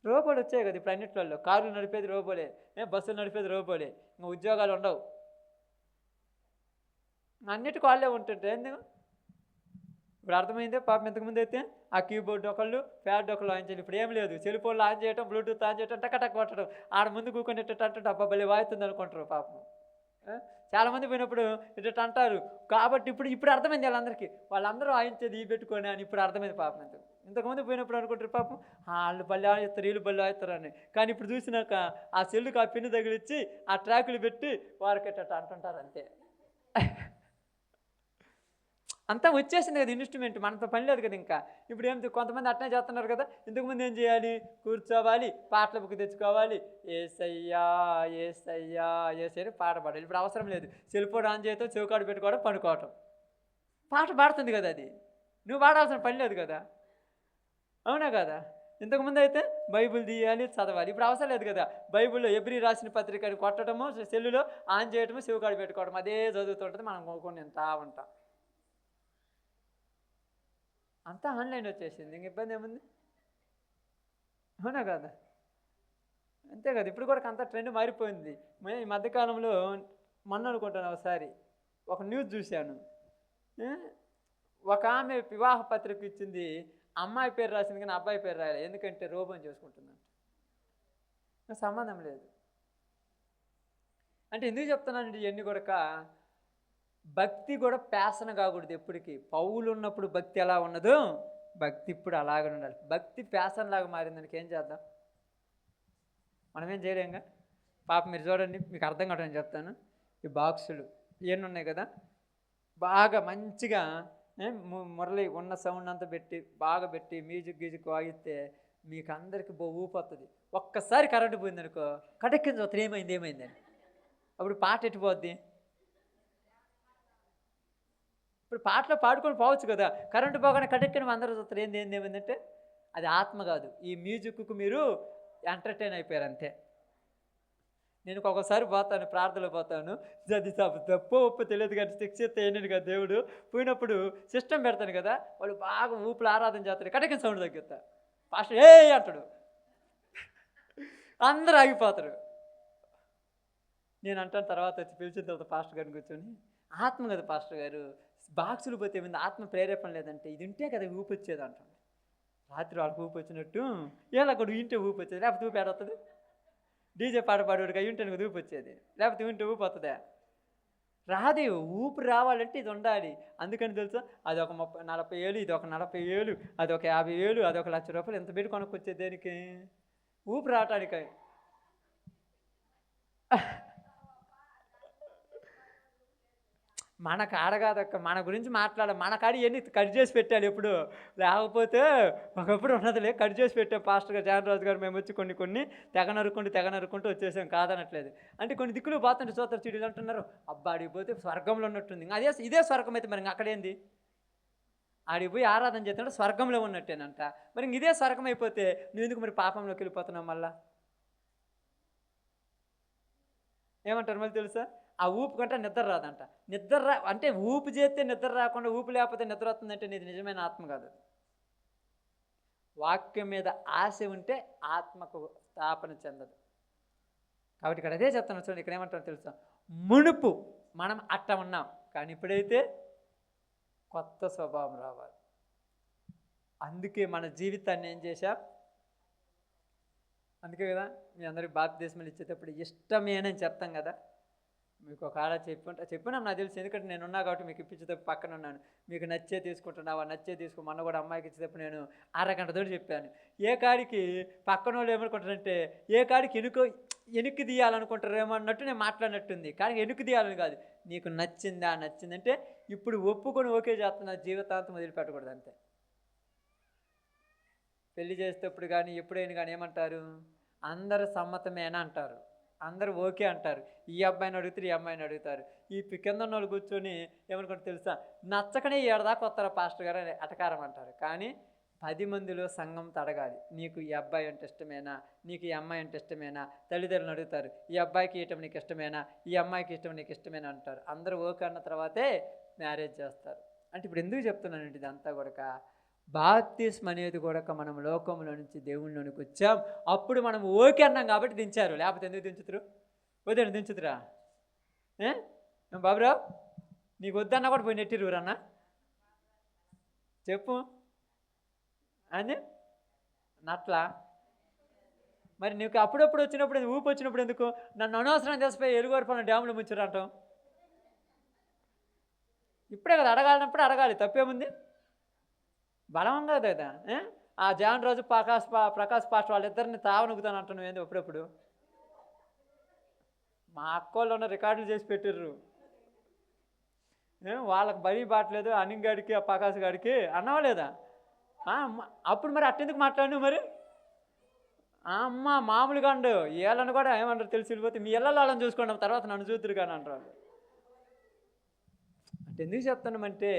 రోబోలు వచ్చాయి కదా ఇప్పుడు అన్నింటిలో. కార్లు నడిపేది రోబోలే, బస్సులు నడిపేది రోబోలే. ఇంకా ఉద్యోగాలు ఉండవు, అన్నిటికీ వాళ్ళే ఉంటుంటే ఎందుకు. ఇప్పుడు అర్థమైందే పాపం. ఇంతకుముందు అయితే ఆ కీబోర్డ్ ఒకళ్ళు, ప్యాడ్ ఒకళ్ళు ఆన్ చేయాలి. ఇప్పుడు ఏం లేదు, సెల్ ఫోన్లో ఆన్ చేయటం, బ్లూటూత్ ఆన్ చేయటం, టక్ కొట్టడం. ఆడ ముందు కూకునేటట్టు డబ్బా బలి వాయుతుంది అనుకుంటారు పాపం. చాలామంది పోయినప్పుడు ఇటు అంటారు. కాబట్టి ఇప్పుడు అర్థమైంది వాళ్ళందరికీ. వాళ్ళందరూ ఆయించేది ఈ పెట్టుకొని అని ఇప్పుడు అర్థమైంది పాపం. ఇంతకుముందు పోయినప్పుడు అనుకుంటారు పాపం, వాళ్ళు బల్లి ఆయిస్తారు, వీళ్ళు బల్లి ఆయిస్తారు అని. కానీ ఇప్పుడు చూసినాక ఆ సెల్లుకి ఆ పిన్ను తగిలిచ్చి ఆ ట్రాకులు పెట్టి వారికేటట్టు అంటుంటారు అంతే. అంతా వచ్చేసింది కదా ఇన్స్ట్రుమెంట్, మనతో పని లేదు కదా ఇంకా. ఇప్పుడు ఏం కొంతమంది అట్నే చేస్తున్నారు కదా. ఇంతకుముందు ఏం చేయాలి, కూర్చోవాలి, పాటల బుక్ తెచ్చుకోవాలి, ఏసయ్యా ఏసయ్యా ఏసయ్యని పాట పాడాలి. ఇప్పుడు అవసరం లేదు, సెల్ ఫోన్ ఆన్ చేయటం, చెవికాడు పెట్టుకోవడం, పడుకోవటం, పాట పాడుతుంది కదా. అది నువ్వు పాడాల్సిన పని లేదు కదా, అవునా కదా. ఇంతకుముందు అయితే బైబిల్ తీయాలి, చదవాలి. ఇప్పుడు అవసరం లేదు కదా. బైబిల్లో ఎబ్రీ రాసిన పత్రికని కొట్టడము, సెల్లులో ఆన్ చేయటము, చెవికాడు పెట్టుకోవడం, అదే చదువుతుంటుంది. మనం కొనుక్కొని తింటా ఉంటాం. అంతా ఆన్లైన్ వచ్చేసింది, ఇంక ఇబ్బంది ఏముంది, అవునా కదా. అంతే కదా. ఇప్పుడు కూడా అంత ట్రెండ్ మారిపోయింది. ఈ మధ్యకాలంలో మొన్న అనుకుంటాను ఒకసారి ఒక న్యూస్ చూశాను. ఒక ఆమె వివాహ పత్రిక ఇచ్చింది, అమ్మాయి పేరు రాసింది కానీ అబ్బాయి పేరు రాయాలి. ఎందుకంటే రోబం చేసుకుంటుందంట. సంబంధం లేదు. అంటే ఎందుకు చెప్తున్నానండి ఇవన్నీ కూడా, భక్తి కూడా ప్యాసన కాకూడదు ఎప్పటికీ. పౌలు ఉన్నప్పుడు భక్తి ఎలా ఉన్నదో భక్తి ఇప్పుడు అలాగే ఉండాలి. భక్తి ప్యాసనలాగా మారిందానికి ఏం చేద్దాం, మనమేం చేయలేంగా. పాప మీరు చూడండి, మీకు అర్థం కావడం చెప్తాను. ఈ బాక్సులు ఇవన్నీ ఉన్నాయి కదా, బాగా మంచిగా మురళి ఉన్న సౌండ్ అంతా పెట్టి బాగా పెట్టి మ్యూజిక్ వాగితే మీకు అందరికి ఊపొస్తుంది. ఒక్కసారి కరెంటు పోయిందనుకో, కటెక్కింది చూస్తారు ఏమైందని. అప్పుడు పాట ఎట్టిపోద్ది. ఇప్పుడు పాటలో పాడుకొని పోవచ్చు కదా, కరెంటు పోగానే కటెక్కిన అందరూ చూస్తారు ఏమైందంటే అది ఆత్మ కాదు, ఈ మ్యూజిక్కు మీరు ఎంటర్టైన్ అయిపోయారు అంతే. నేను ఒక్కొక్కసారి పోతాను, ప్రార్థనలో పోతాను, అది తప్పో ఒప్పో తెలియదు కానీ శిక్ష చేయను కదా దేవుడు. పోయినప్పుడు సిస్టమ్ పెడతాను కదా, వాళ్ళు బాగా ఊపులు ఆరాధన చేస్తారు, కటకిన సౌండ్ తగ్గిస్తా, పాస్టర్ ఏ అంటాడు, అందరూ ఆగిపోతారు. నేను అంటాను తర్వాత వచ్చి పిలిచిన తర్వాత పాస్టర్ గారిని కూర్చొని, ఆత్మ కదా పాస్టర్ గారు, బాక్సులు పోతే ఏమైంది, ఆత్మ ప్రేరేపణ లేదంటే ఇది ఉంటే కదా ఊపి వచ్చేది అంటాడు. రాత్రి వాళ్ళకి ఊపి వచ్చినట్టు ఇలా అక్కడ ఇంటే ఊపి వచ్చేది, లేకపోతే ఊపి ఏడవుతుంది. డీజే పాట పాడేవాడికి అయ్యి ఉంటే ఊపి వచ్చేది, లేకపోతే ఉంటే ఊపి వస్తుందా, రాదు. ఊపిరి రావాలంటే ఇది ఉండాలి. అందుకని తెలుసా, అది ఒక 40,000, ఇది ఒక 40,000, అది ఒక 50,000, అది ఒక ₹1,00,000 ఎంత పెట్టి కొనుక్కొచ్చేది దేనికి, ఊపిరి రావటానికి. మనకు ఆడగాదక్క, మన గురించి మాట్లాడాలి, మన కాడి ఇవన్నీ కట్ చేసి పెట్టాలి ఎప్పుడు, లేకపోతే ఒకప్పుడు ఉన్నదిలే కట్ చేసి పెట్టాం. పాస్టర్ గారు జానరాజు గారు మేము వచ్చి కొన్ని తెగ నరుక్కుంటూ వచ్చేసాం, కాదనట్లేదు. అంటే కొన్ని దిక్కులు పోతుంటే చూస్తారు చెడులు అంటున్నారు, అబ్బా ఆడికి పోతే స్వర్గంలో ఉన్నట్టుంది. ఇదే స్వర్గం అయితే మరి అక్కడేంది, ఆడికి పోయి ఆరాధన చేస్తున్నాడు స్వర్గంలో ఉన్నట్టేనంట. మరి ఇదే స్వర్గం అయిపోతే నువ్వు ఎందుకు మరి పాపంలోకి వెళ్ళిపోతున్నావు మళ్ళా, ఏమంటారు మళ్ళీ తెలుసా, ఆ ఊపు కంటే నిద్ర రాదంట. అంటే ఊపు చేస్తే నిద్ర రాకుండా ఊపు లేకపోతే నిద్ర వస్తుందంటే నీది నిజమైన ఆత్మ కాదు. వాక్యం మీద ఆశ ఉంటే ఆత్మకు తాపన చెందదు. కాబట్టి ఇక్కడ అదే చెప్తాను చూడండి. ఇక్కడ ఏమంటారో తెలుసా, మునుపు మనం అట్ట ఉన్నాం, కానీ ఇప్పుడైతే కొత్త స్వభావం రావాలి. అందుకే మన జీవితాన్ని ఏం చేశాం, అందుకే కదా మీ అందరికి బాప్తిస్మాలు ఇచ్చేటప్పుడు ఇష్టమేనని చెప్తాం కదా. మీకు ఒక ఆడ చెప్పినాం నాకు తెలుసు, ఎందుకంటే నేను ఉన్నా కాబట్టి మీకు ఇప్పించేటప్పుడు పక్కన ఉన్నాను. మీకు నచ్చే తీసుకుంటున్నావా, నచ్చే తీసుకో. మొన్న కూడా అమ్మాయికి ఇచ్చేటప్పుడు నేను అరగంటతో చెప్పాను. ఏ కాడికి పక్కన వాళ్ళు ఏమనుకుంటారంటే, ఏ కాడికి ఎనుక్కి తీయాలనుకుంటారేమో అన్నట్టు నేను మాట్లాడినట్టుంది. కానీ ఎనుక్కి తీయాలని కాదు, నీకు నచ్చిందంటే ఇప్పుడు ఒప్పుకొని ఓకే చేస్తున్నా, జీవితాంతం వదిలిపెట్టకూడదు అంతే. పెళ్లి చేసేటప్పుడు కానీ ఎప్పుడైనా కానీ ఏమంటారు, అందరు సమ్మతమేనా అంటారు, అందరూ ఓకే అంటారు. ఈ అబ్బాయిని అడుగుతారు, ఈ అమ్మాయిని అడుగుతారు. ఈ కింద వాళ్ళు కూర్చొని ఏమనుకుంటే తెలుసా, నచ్చకనే ఏడదాకా వస్తారా పాస్టర్ గారు అని అటకారం అంటారు. కానీ 10 మందిలో సంఘం తడగాలి. నీకు ఈ అబ్బాయి అంటే ఇష్టమేనా, నీకు ఈ అమ్మాయి అంటే ఇష్టమేనా, తల్లిదండ్రులు అడుగుతారు, ఈ అబ్బాయికి ఇష్టం నీకు ఇష్టమేనా, ఈ అమ్మాయికి ఇష్టం నీకు ఇష్టమేనా అంటారు. అందరూ ఓకే అన్న తర్వాతే మ్యారేజ్ చేస్తారు. అంటే ఇప్పుడు ఎందుకు చెప్తున్నానంటే ఇదంతా కూడా బాప్తిస్మం అనేది కూడా మనం లోకంలో నుంచి దేవుళ్ళలోనికి వచ్చాం. అప్పుడు మనం ఓకే అన్నాం కాబట్టి దించారు, లేకపోతే ఎందుకు దించుతురు? వద్దండి దించుతురా బాబురావు, నీకు వద్దన్నా కూడా పోయి నెట్టిరు అన్న చెప్పు అని నట్లా. మరి నీకు అప్పుడప్పుడు వచ్చినప్పుడు ఊపి వచ్చినప్పుడు ఎందుకు నన్ను అనవసరం తెలిసిపోయి ఎలుగోరపల్లి డ్యాములో ముంచారు అంటాం? ఇప్పుడే కదా అడగాలన్నప్పుడు అడగాలి, తప్పేముంది? బలం కాదు కదా. ఆ జాన్ రోజు ప్రకాష్ పాస్టర్ వాళ్ళిద్దరిని తావనుకుతాను అంటాను ఏంది అప్పుడప్పుడు. మా అక్కోళ్ళు ఉన్న రికార్డులు చేసి పెట్టిర్రు. వాళ్ళకి బలి బాటలేదు అనింగాడికి ఆ ప్రకాష్ గాడికి అన్నావా లేదా? అప్పుడు మరి అట్టెందుకు మాట్లాడినావు మరి? అమ్మ మామూలుగా అండు ఏళ్ళని కూడా ఏమంటారు తెలిసి వెళ్ళిపోతే మీ ఇళ్ళలో వాళ్ళని చూసుకోండి, తర్వాత నన్ను చూతురు కానీ అంటారు. అంటే ఎందుకు చెప్తున్నామంటే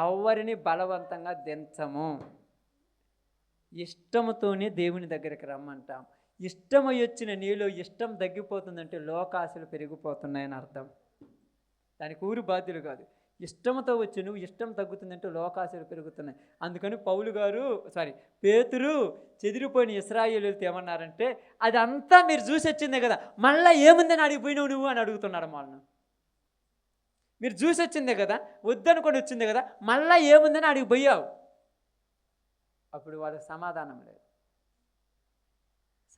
ఎవరిని బలవంతంగా దించము, ఇష్టముతోనే దేవుని దగ్గరికి రమ్మంటాం. ఇష్టం వచ్చిన నీలో ఇష్టం తగ్గిపోతుందంటే లోకాశలు పెరిగిపోతున్నాయని అర్థం. దానికి ఊరు బాధ్యులు కాదు. ఇష్టంతో వచ్చి నువ్వు ఇష్టం తగ్గుతుందంటే లోకాశలు పెరుగుతున్నాయి. అందుకని పేతురు చెదిరిపోయిన ఇశ్రాయేలీయులతో ఏమన్నారంటే, అదంతా మీరు చూసి వచ్చిందే కదా, మళ్ళీ ఏముందని అడిగిపోయినావు నువ్వు అని అడుగుతున్నారు వాళ్ళను. మీరు చూసి వచ్చిందే కదా, వద్దనుకొని వచ్చిందే కదా, మళ్ళీ ఏముందని అడిగిపోయావు. అప్పుడు వాళ్ళకి సమాధానం లేదు.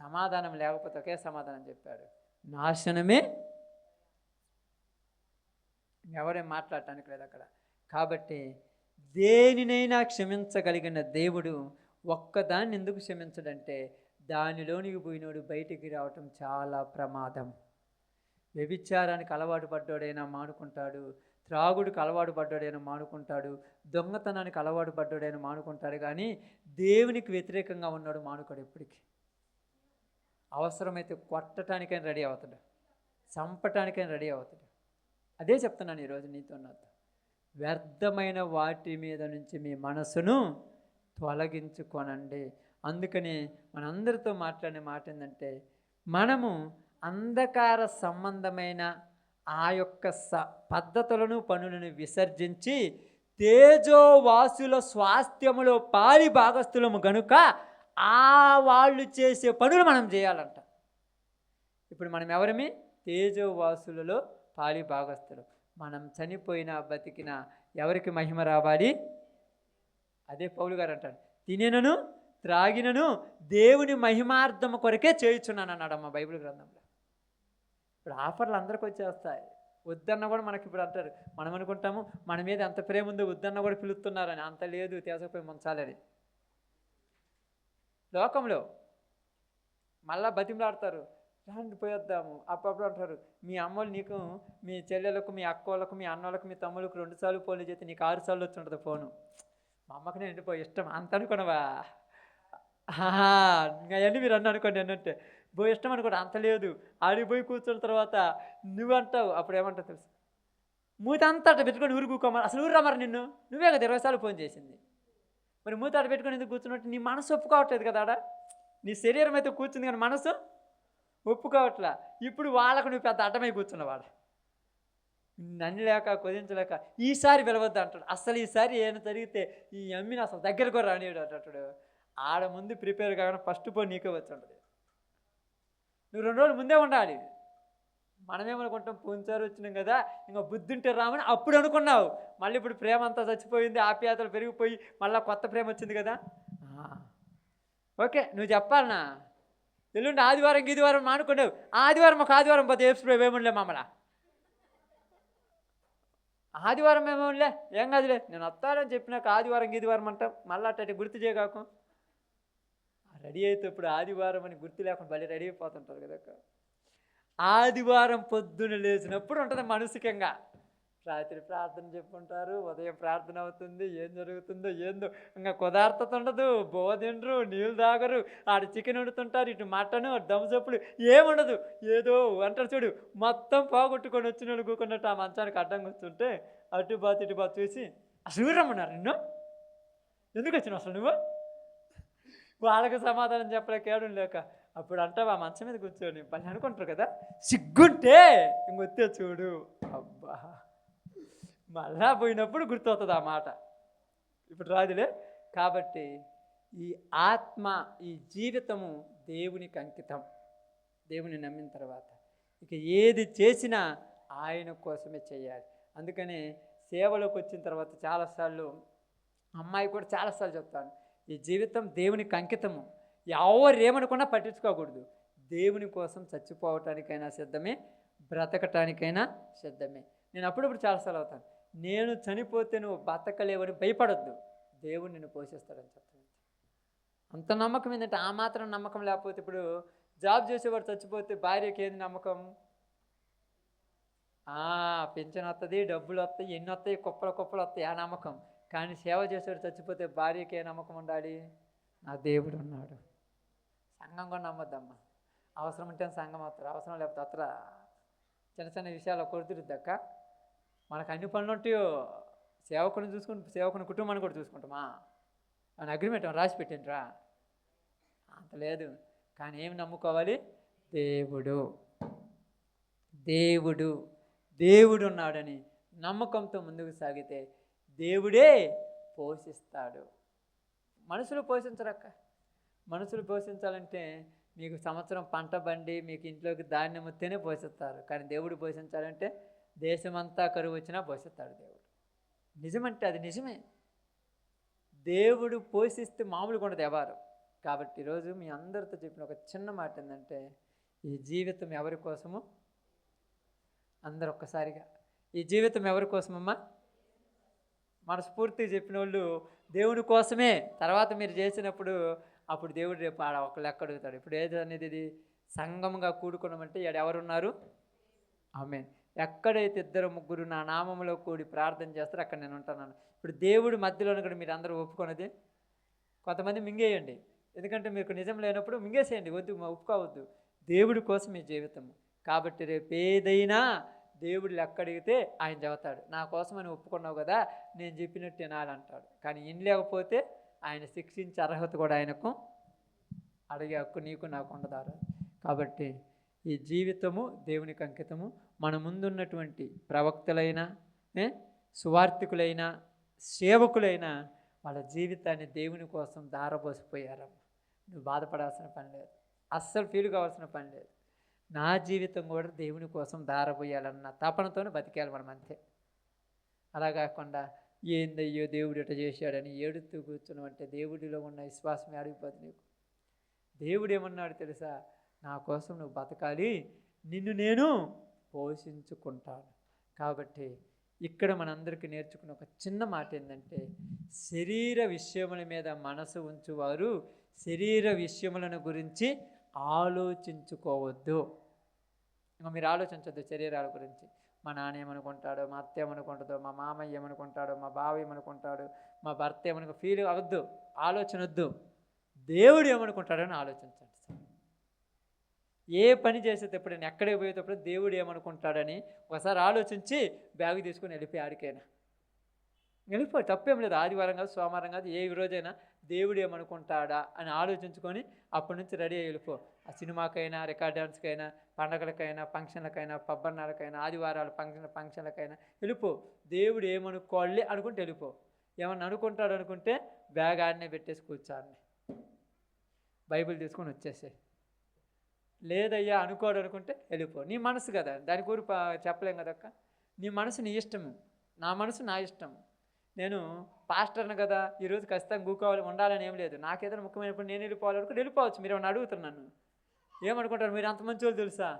సమాధానం లేకపోతే ఒకే సమాధానం చెప్పాడు, నాశనమే. ఎవరేం మాట్లాడటానికి లేదు అక్కడ. కాబట్టి దేనినైనా క్షమించగలిగిన దేవుడు ఒక్కదాన్ని ఎందుకు క్షమించడంటే, దానిలోనికి పోయినోడు బయటికి రావటం చాలా ప్రమాదం. వ్యభిచారానికి అలవాటు పడ్డాడైనా మానుకుంటాడు, త్రాగుడికి అలవాటు పడ్డాడైనా మానుకుంటాడు, దొంగతనానికి అలవాటు పడ్డాడైనా మానుకుంటాడు. కానీ దేవునికి వ్యతిరేకంగా ఉన్నాడు మానుకోడు ఎప్పటికీ. అవసరమైతే కొట్టడానికైనా రెడీ అవుతాడు, చంపటానికైనా రెడీ అవుతాడు. అదే చెప్తున్నాను ఈరోజు నీతో నాతో. వ్యర్థమైన వాటి మీద నుంచి మీ మనసును తొలగించుకోనండి. అందుకని మనందరితో మాట్లాడే మాట ఏంటంటే, మనము అంధకార సంబంధమైన ఆ యొక్క పద్ధతులను పనులను విసర్జించి తేజోవాసుల స్వాస్థ్యములో పాలి భాగస్థులము గనుక ఆ వాళ్ళు చేసే పనులు మనం చేయాలంట. ఇప్పుడు మనం ఎవరమి? తేజోవాసులలో పాలి భాగస్థులు. మనం చనిపోయినా బతికినా ఎవరికి మహిమ రావాలి? అదే పౌలు గారు అంటాడు, తినెనను త్రాగినను దేవుని మహిమార్థం కొరకే చేయుచున్నాను అన్నాడు అమ్మ బైబిల్ గ్రంథంలో. ఇప్పుడు ఆఫర్లు అందరికి వచ్చేస్తాయి. వద్దన్న కూడా మనకి ఇప్పుడు అంటారు, మనం అనుకుంటాము మన మీద ఎంత ప్రేమ ఉందో వద్దన్న కూడా పిలుస్తున్నారని. అంత లేదు, తేజపోయి ముంచాలని. లోకంలో మళ్ళా బతిమలాడతారు, రాండి పోయొద్దాము. అప్పుడప్పుడు అంటారు, మీ అమ్మోళ్ళు నీకు, మీ చెల్లెలకు, మీ అక్కోళ్ళకు, మీ అన్నోళ్ళకు, మీ తమ్ముళ్ళకు 2 సార్లు ఫోన్లు చేస్తే నీకు 6 సార్లు వచ్చి ఉంటుంది ఫోను. మా అమ్మకి నేను ఎండిపోయి ఇష్టం అంత అనుకున్నావా? అవన్నీ మీరు అనుకోండి అన్నంటే పోయి ఇష్టం అనుకోండి. అంత లేదు, ఆడిపోయి కూర్చున్న తర్వాత నువ్వంటావు, అప్పుడు ఏమంటావు తెలుసు, మూతంతా అట్ట పెట్టుకొని ఊరు కూకోమని. అసలు ఊరు రమ్మరు నిన్ను, నువ్వే కదా 20 సార్లు ఫోన్ చేసింది. మరి మూత అట్ట పెట్టుకొని ఎందుకు కూర్చున్నట్టు? నీ మనసు ఒప్పుకోవట్లేదు కదా ఆడ. నీ శరీరం అయితే కూర్చుంది కానీ మనసు ఒప్పుకోవట్లా. ఇప్పుడు వాళ్ళకు నువ్వు పెద్ద అడ్డమై కూర్చున్నవాడు, నన్ను లేక కుదించలేక ఈసారి పిలవద్దు అంటాడు. అసలు ఈసారి ఏమైనా జరిగితే ఈ అమ్మిని అసలు దగ్గరకు రానివాడు అంటాడు. ఆడ ముందు ప్రిపేర్ కాకుండా ఫస్ట్ పోయి నీకే వచ్చి ఉంటుంది. నువ్వు 2 రోజులు ముందే ఉండాలి. మనమేమనుకుంటాం, పోయినసారి వచ్చినాం కదా ఇంకా బుద్ధి ఉంటే రామని అప్పుడు అనుకున్నావు. మళ్ళీ ఇప్పుడు ప్రేమ అంతా చచ్చిపోయింది, ఆప్యాయతలు పెరిగిపోయి మళ్ళీ కొత్త ప్రేమ వచ్చింది కదా. ఓకే, నువ్వు చెప్పాలనా, ఎల్లుండి ఆదివారం గీదివారం మానుకున్నావు, ఆదివారం ఒక ఆదివారం పోతే ఏమనులే మమ్మల్ని, ఆదివారం ఏమోలే ఏం కాదులే, నేను వస్తానని చెప్పినాక ఆదివారం గీదివారం అంటాం. మళ్ళీ అట్టటి గుర్తు చేయగాకు. రెడీ అయితే ఇప్పుడు ఆదివారం అని గుర్తు లేకుండా మళ్ళీ రెడీ అయిపోతుంటారు కదా. ఆదివారం పొద్దున లేచినప్పుడు ఉంటుంది మానసికంగా. రాత్రి ప్రార్థన చెప్పుకుంటారు, ఉదయం ప్రార్థన అవుతుంది, ఏం జరుగుతుందో ఏందో ఇంకా కుదార్తత ఉండదు. బోధిండ్రు, నీళ్ళు తాగరు, ఆడ చికెన్ వండుతుంటారు, ఇటు మటను, దమ్సప్పులు ఏముండదు. ఏదో అంటారు చూడు, మొత్తం పోగొట్టుకొని వచ్చిన కూకున్నట్టు ఆ మంచానికి అడ్డం కూర్చుంటే అటు బాతు ఇటు బాతు చూసి అసలు రమ్మన్నారు నిన్ను, ఎందుకు వచ్చినావు అసలు నువ్వు, వాళ్ళకి సమాధానం చెప్పలేకేయడం లేక అప్పుడు అంటావు ఆ మంచం మీద కూర్చొని పని అనుకుంటారు కదా, సిగ్గుంటే ఇంకొత్తే చూడు, అబ్బా మళ్ళా పోయినప్పుడు గుర్తవుతుంది ఆ మాట, ఇప్పుడు రాదులే. కాబట్టి ఈ ఆత్మ, ఈ జీవితము దేవునికి అంకితం. దేవుని నమ్మిన తర్వాత ఇక ఏది చేసినా ఆయన కోసమే చేయాలి. అందుకని సేవలోకి వచ్చిన తర్వాత చాలాసార్లు అమ్మాయి కూడా చాలాసార్లు చెప్తాను, ఈ జీవితం దేవునికి అంకితము. ఎవరు ఏమనుకున్నా పట్టించుకోకూడదు. దేవుని కోసం చచ్చిపోవటానికైనా సిద్ధమే, బ్రతకటానికైనా సిద్ధమే. నేను అప్పుడప్పుడు చాలాసార్లు అవుతాను, నేను చనిపోతే నువ్వు బతకలేవని భయపడొద్దు, దేవుడు నిన్ను పోషిస్తాడని చెప్తాను. అంత నమ్మకం ఏంటంటే, ఆ మాత్రం నమ్మకం లేకపోతే, ఇప్పుడు జాబ్ చేసేవాడు చచ్చిపోతే భార్యకి ఏంది నమ్మకం, పెన్షన్ వస్తుంది, డబ్బులు వస్తాయి, ఎన్ని వస్తాయి, కుప్పలు వస్తాయి, ఆ నమ్మకం. కానీ సేవ చేసేవాడు చచ్చిపోతే భార్యకి ఏ నమ్మకం ఉండాలి, నా దేవుడు ఉన్నాడు. సంఘం కూడా నమ్మద్దమ్మా, అవసరం ఉంటే సంఘం వస్తారు, అవసరం లేకపోతే అత్ర చిన్న చిన్న విషయాలు కొడుతురుద్దక్క. మనకు అన్ని పనులు ఉంటాయో, సేవకుని చూసుకుంటూ సేవకుని కుటుంబాన్ని కూడా చూసుకుంటామా, అని అగ్రిమెంట్ రాసి పెట్టిండ్రా, అంత లేదు. కానీ ఏమి నమ్ముకోవాలి, దేవుడు దేవుడు దేవుడు ఉన్నాడని నమ్మకంతో ముందుకు సాగితే దేవుడే పోషిస్తాడు. మనుషులు పోషించరక్క. మనుషులు పోషించాలంటే మీకు సంవత్సరం పంట బండి, మీకు ఇంట్లోకి ధాన్యం వస్తేనే పోషిస్తారు. కానీ దేవుడు పోషించాలంటే దేశమంతా కరువు వచ్చినా పోషిస్తాడు దేవుడు. నిజమంటే అది నిజమే. దేవుడు పోషిస్తే మామూలుగా ఉండదు ఎవరు. కాబట్టి ఈరోజు మీ అందరితో చెప్పిన ఒక చిన్న మాట ఏంటంటే, ఈ జీవితం ఎవరి కోసము, అందరు ఒక్కసారిగా, ఈ జీవితం ఎవరి కోసమమ్మా, మనస్ఫూర్తిగా చెప్పిన వాళ్ళు దేవుని కోసమే. తర్వాత మీరు చేసినప్పుడు అప్పుడు దేవుడు రేపు ఆడ ఒక లెక్క అడుగుతాడు. ఇప్పుడు ఏది అనేది, ఇది సంఘంగా కూడుకున్నామంటే ఎవరున్నారు, ఆమేన్. ఎక్కడైతే 2-3 నా నామంలో కూడి ప్రార్థన చేస్తారో అక్కడ నేను ఉంటాను. ఇప్పుడు దేవుడి మధ్యలోనే కూడా మీరు అందరూ ఒప్పుకున్నది. కొంతమంది మింగేయండి, ఎందుకంటే మీకు నిజం లేనప్పుడు మింగేసేయండి, వద్దు, ఒప్పుకోవద్దు. దేవుడి కోసం మీ జీవితం. కాబట్టి రేపు ఏదైనా దేవుడు లెక్క అడిగితే ఆయన చెబుతాడు, నా కోసం అని ఒప్పుకున్నావు కదా, నేను చెప్పినట్టు వినాలంటాడు. కానీ ఇన్ లేకపోతే ఆయన శిక్షించే అర్హత కూడా ఆయనకు, అడిగే హక్కు నీకు నాకు ఉండదారు. కాబట్టి ఈ జీవితము దేవునికి అంకితము. మన ముందున్నటువంటి ప్రవక్తలైనా, సువార్థికులైనా, సేవకులైనా వాళ్ళ జీవితాన్ని దేవుని కోసం దారబోసిపోయారమ్మ. నువ్వు బాధపడాల్సిన పని లేదు, అస్సలు ఫీల్ కావాల్సిన పని లేదు. నా జీవితం కూడా దేవుని కోసం దారబోయాలన్న తపనతోనే బతికేయాలి మనం, అంతే. అలా కాకుండా ఏందయ్యో దేవుడు ఇట చేశాడని ఏడుతూ కూర్చున్నాం అంటే దేవుడిలో ఉన్న విశ్వాసం అడిగిపోతుంది నీకు. దేవుడు ఏమన్నాడు తెలుసా, నా కోసం నువ్వు బతకాలి, నిన్ను నేను పోషించుకుంటాను. కాబట్టి ఇక్కడ మనందరికీ నేర్చుకున్న ఒక చిన్న మాట ఏంటంటే, శరీర విషయముల మీద మనసు ఉంచువారు శరీర విషయములను గురించి ఆలోచించుకోవద్దు. ఇంకా మీరు ఆలోచించొద్దు శరీరాల గురించి. మా నాన్న ఏమనుకుంటాడో, మా అత్త ఏమనుకుంటుందో, మా మామయ్య ఏమనుకుంటాడో, మా బావ ఏమనుకుంటాడు, మా భర్త ఏమనుకో ఫీల్ అవద్దు, ఆలోచన వద్దు. దేవుడు ఏమనుకుంటాడని ఆలోచించండి. ఏ పని చేసేటప్పుడు, ఎక్కడికి పోయేటప్పుడు దేవుడు ఏమనుకుంటాడని ఒకసారి ఆలోచించి బ్యాగ్ తీసుకొని వెళ్ళిపోయి ఆడికైనా వెళ్ళిపోయి తప్పేం లేదు. ఆదివారం కాదు, సోమవారం కాదు, ఏ రోజైనా దేవుడు ఏమనుకుంటాడా అని ఆలోచించుకొని అప్పటి నుంచి రెడీ అయ్యి వెళ్ళిపో. ఆ సినిమాకైనా, రికార్డ్ డాన్స్కైనా, పండగలకైనా, ఫంక్షన్లకైనా, పబ్బన్నాలకైనా, ఆదివారాలు ఫంక్షన్లకైనా వెళ్ళిపో. దేవుడు ఏమనుకోవాలి అనుకుంటే వెళ్ళిపో. ఏమన్నా అనుకుంటాడు అనుకుంటే బ్యాగ్ ఆడనే పెట్టేసి కూర్చోండి, బైబిల్ తీసుకొని వచ్చేసే. లేదయ్యా అనుకోడు అనుకుంటే వెళ్ళిపో. నీ మనసు కదా, దాని కూరి చెప్పలేం కదక్క. నీ మనసు నీ ఇష్టము, నా మనసు నా ఇష్టం. నేను పాస్టర్ని కదా, ఈరోజు ఖచ్చితంగా కూకోవాలి ఉండాలని ఏం లేదు. నాకేదైనా ముఖ్యమైనప్పుడు నేను వెళ్ళిపోవాలనుకుంటే వెళ్ళిపోవచ్చు. మీరు ఏమన్నా అడుగుతున్నాను ఏమనుకుంటారు, మీరు అంత మంచి వాళ్ళు తెలుసా,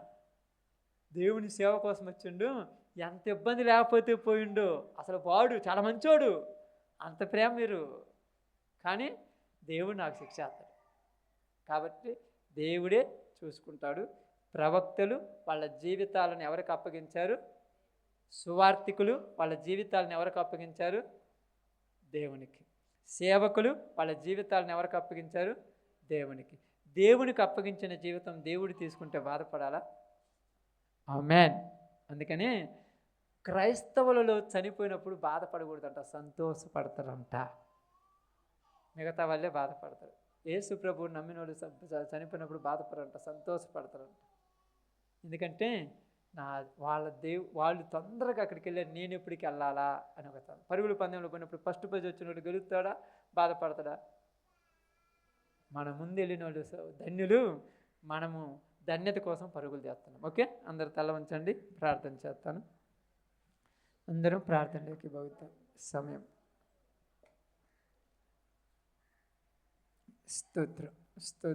దేవుని సేవ కోసం వచ్చిండు, ఎంత ఇబ్బంది లేకపోతే పోయిండు, అసలు వాడు చాలా మంచోడు, అంత ప్రేమ మీరు. కానీ దేవుడు నాకు శిక్ష చేస్తాడు. కాబట్టి దేవుడే చూసుకుంటాడు. ప్రవక్తలు వాళ్ళ జీవితాలను ఎవరికి అప్పగించారు? సువార్థికులు వాళ్ళ జీవితాలను ఎవరికి అప్పగించారు? దేవునికి. సేవకులు వాళ్ళ జీవితాలను ఎవరికి అప్పగించారు? దేవునికి. దేవునికి అప్పగించిన జీవితం దేవుడు తీసుకుంటే బాధపడాలా? ఆమేన్. అందుకని క్రైస్తవులలో చనిపోయినప్పుడు బాధపడకూడదంట, సంతోషపడతారంట. మిగతా వాళ్ళే బాధపడతారు. యేసు ప్రభువుని నమ్మిన వాళ్ళు చనిపోయినప్పుడు బాధపడరంట, సంతోషపడతారంట. ఎందుకంటే వాళ్ళు తొందరగా అక్కడికి వెళ్ళారు, నేను ఎప్పటికి వెళ్ళాలా అని ఒక పరుగుల పందెంలో పోయినప్పుడు ఫస్ట్ ప్రైజ్ వచ్చినప్పుడు గెలుస్తాడా బాధపడతాడా? మన ముందు వెళ్ళిన వాళ్ళు ధన్యులు, మనము ధన్యత కోసం పరుగులు చేస్తున్నాం. ఓకే, అందరు తల వంచండి, ప్రార్థన చేస్తాను. అందరం ప్రార్థనలోకి భవిద్దాం. సమయం. స్తోత్రం స్తోత్రం.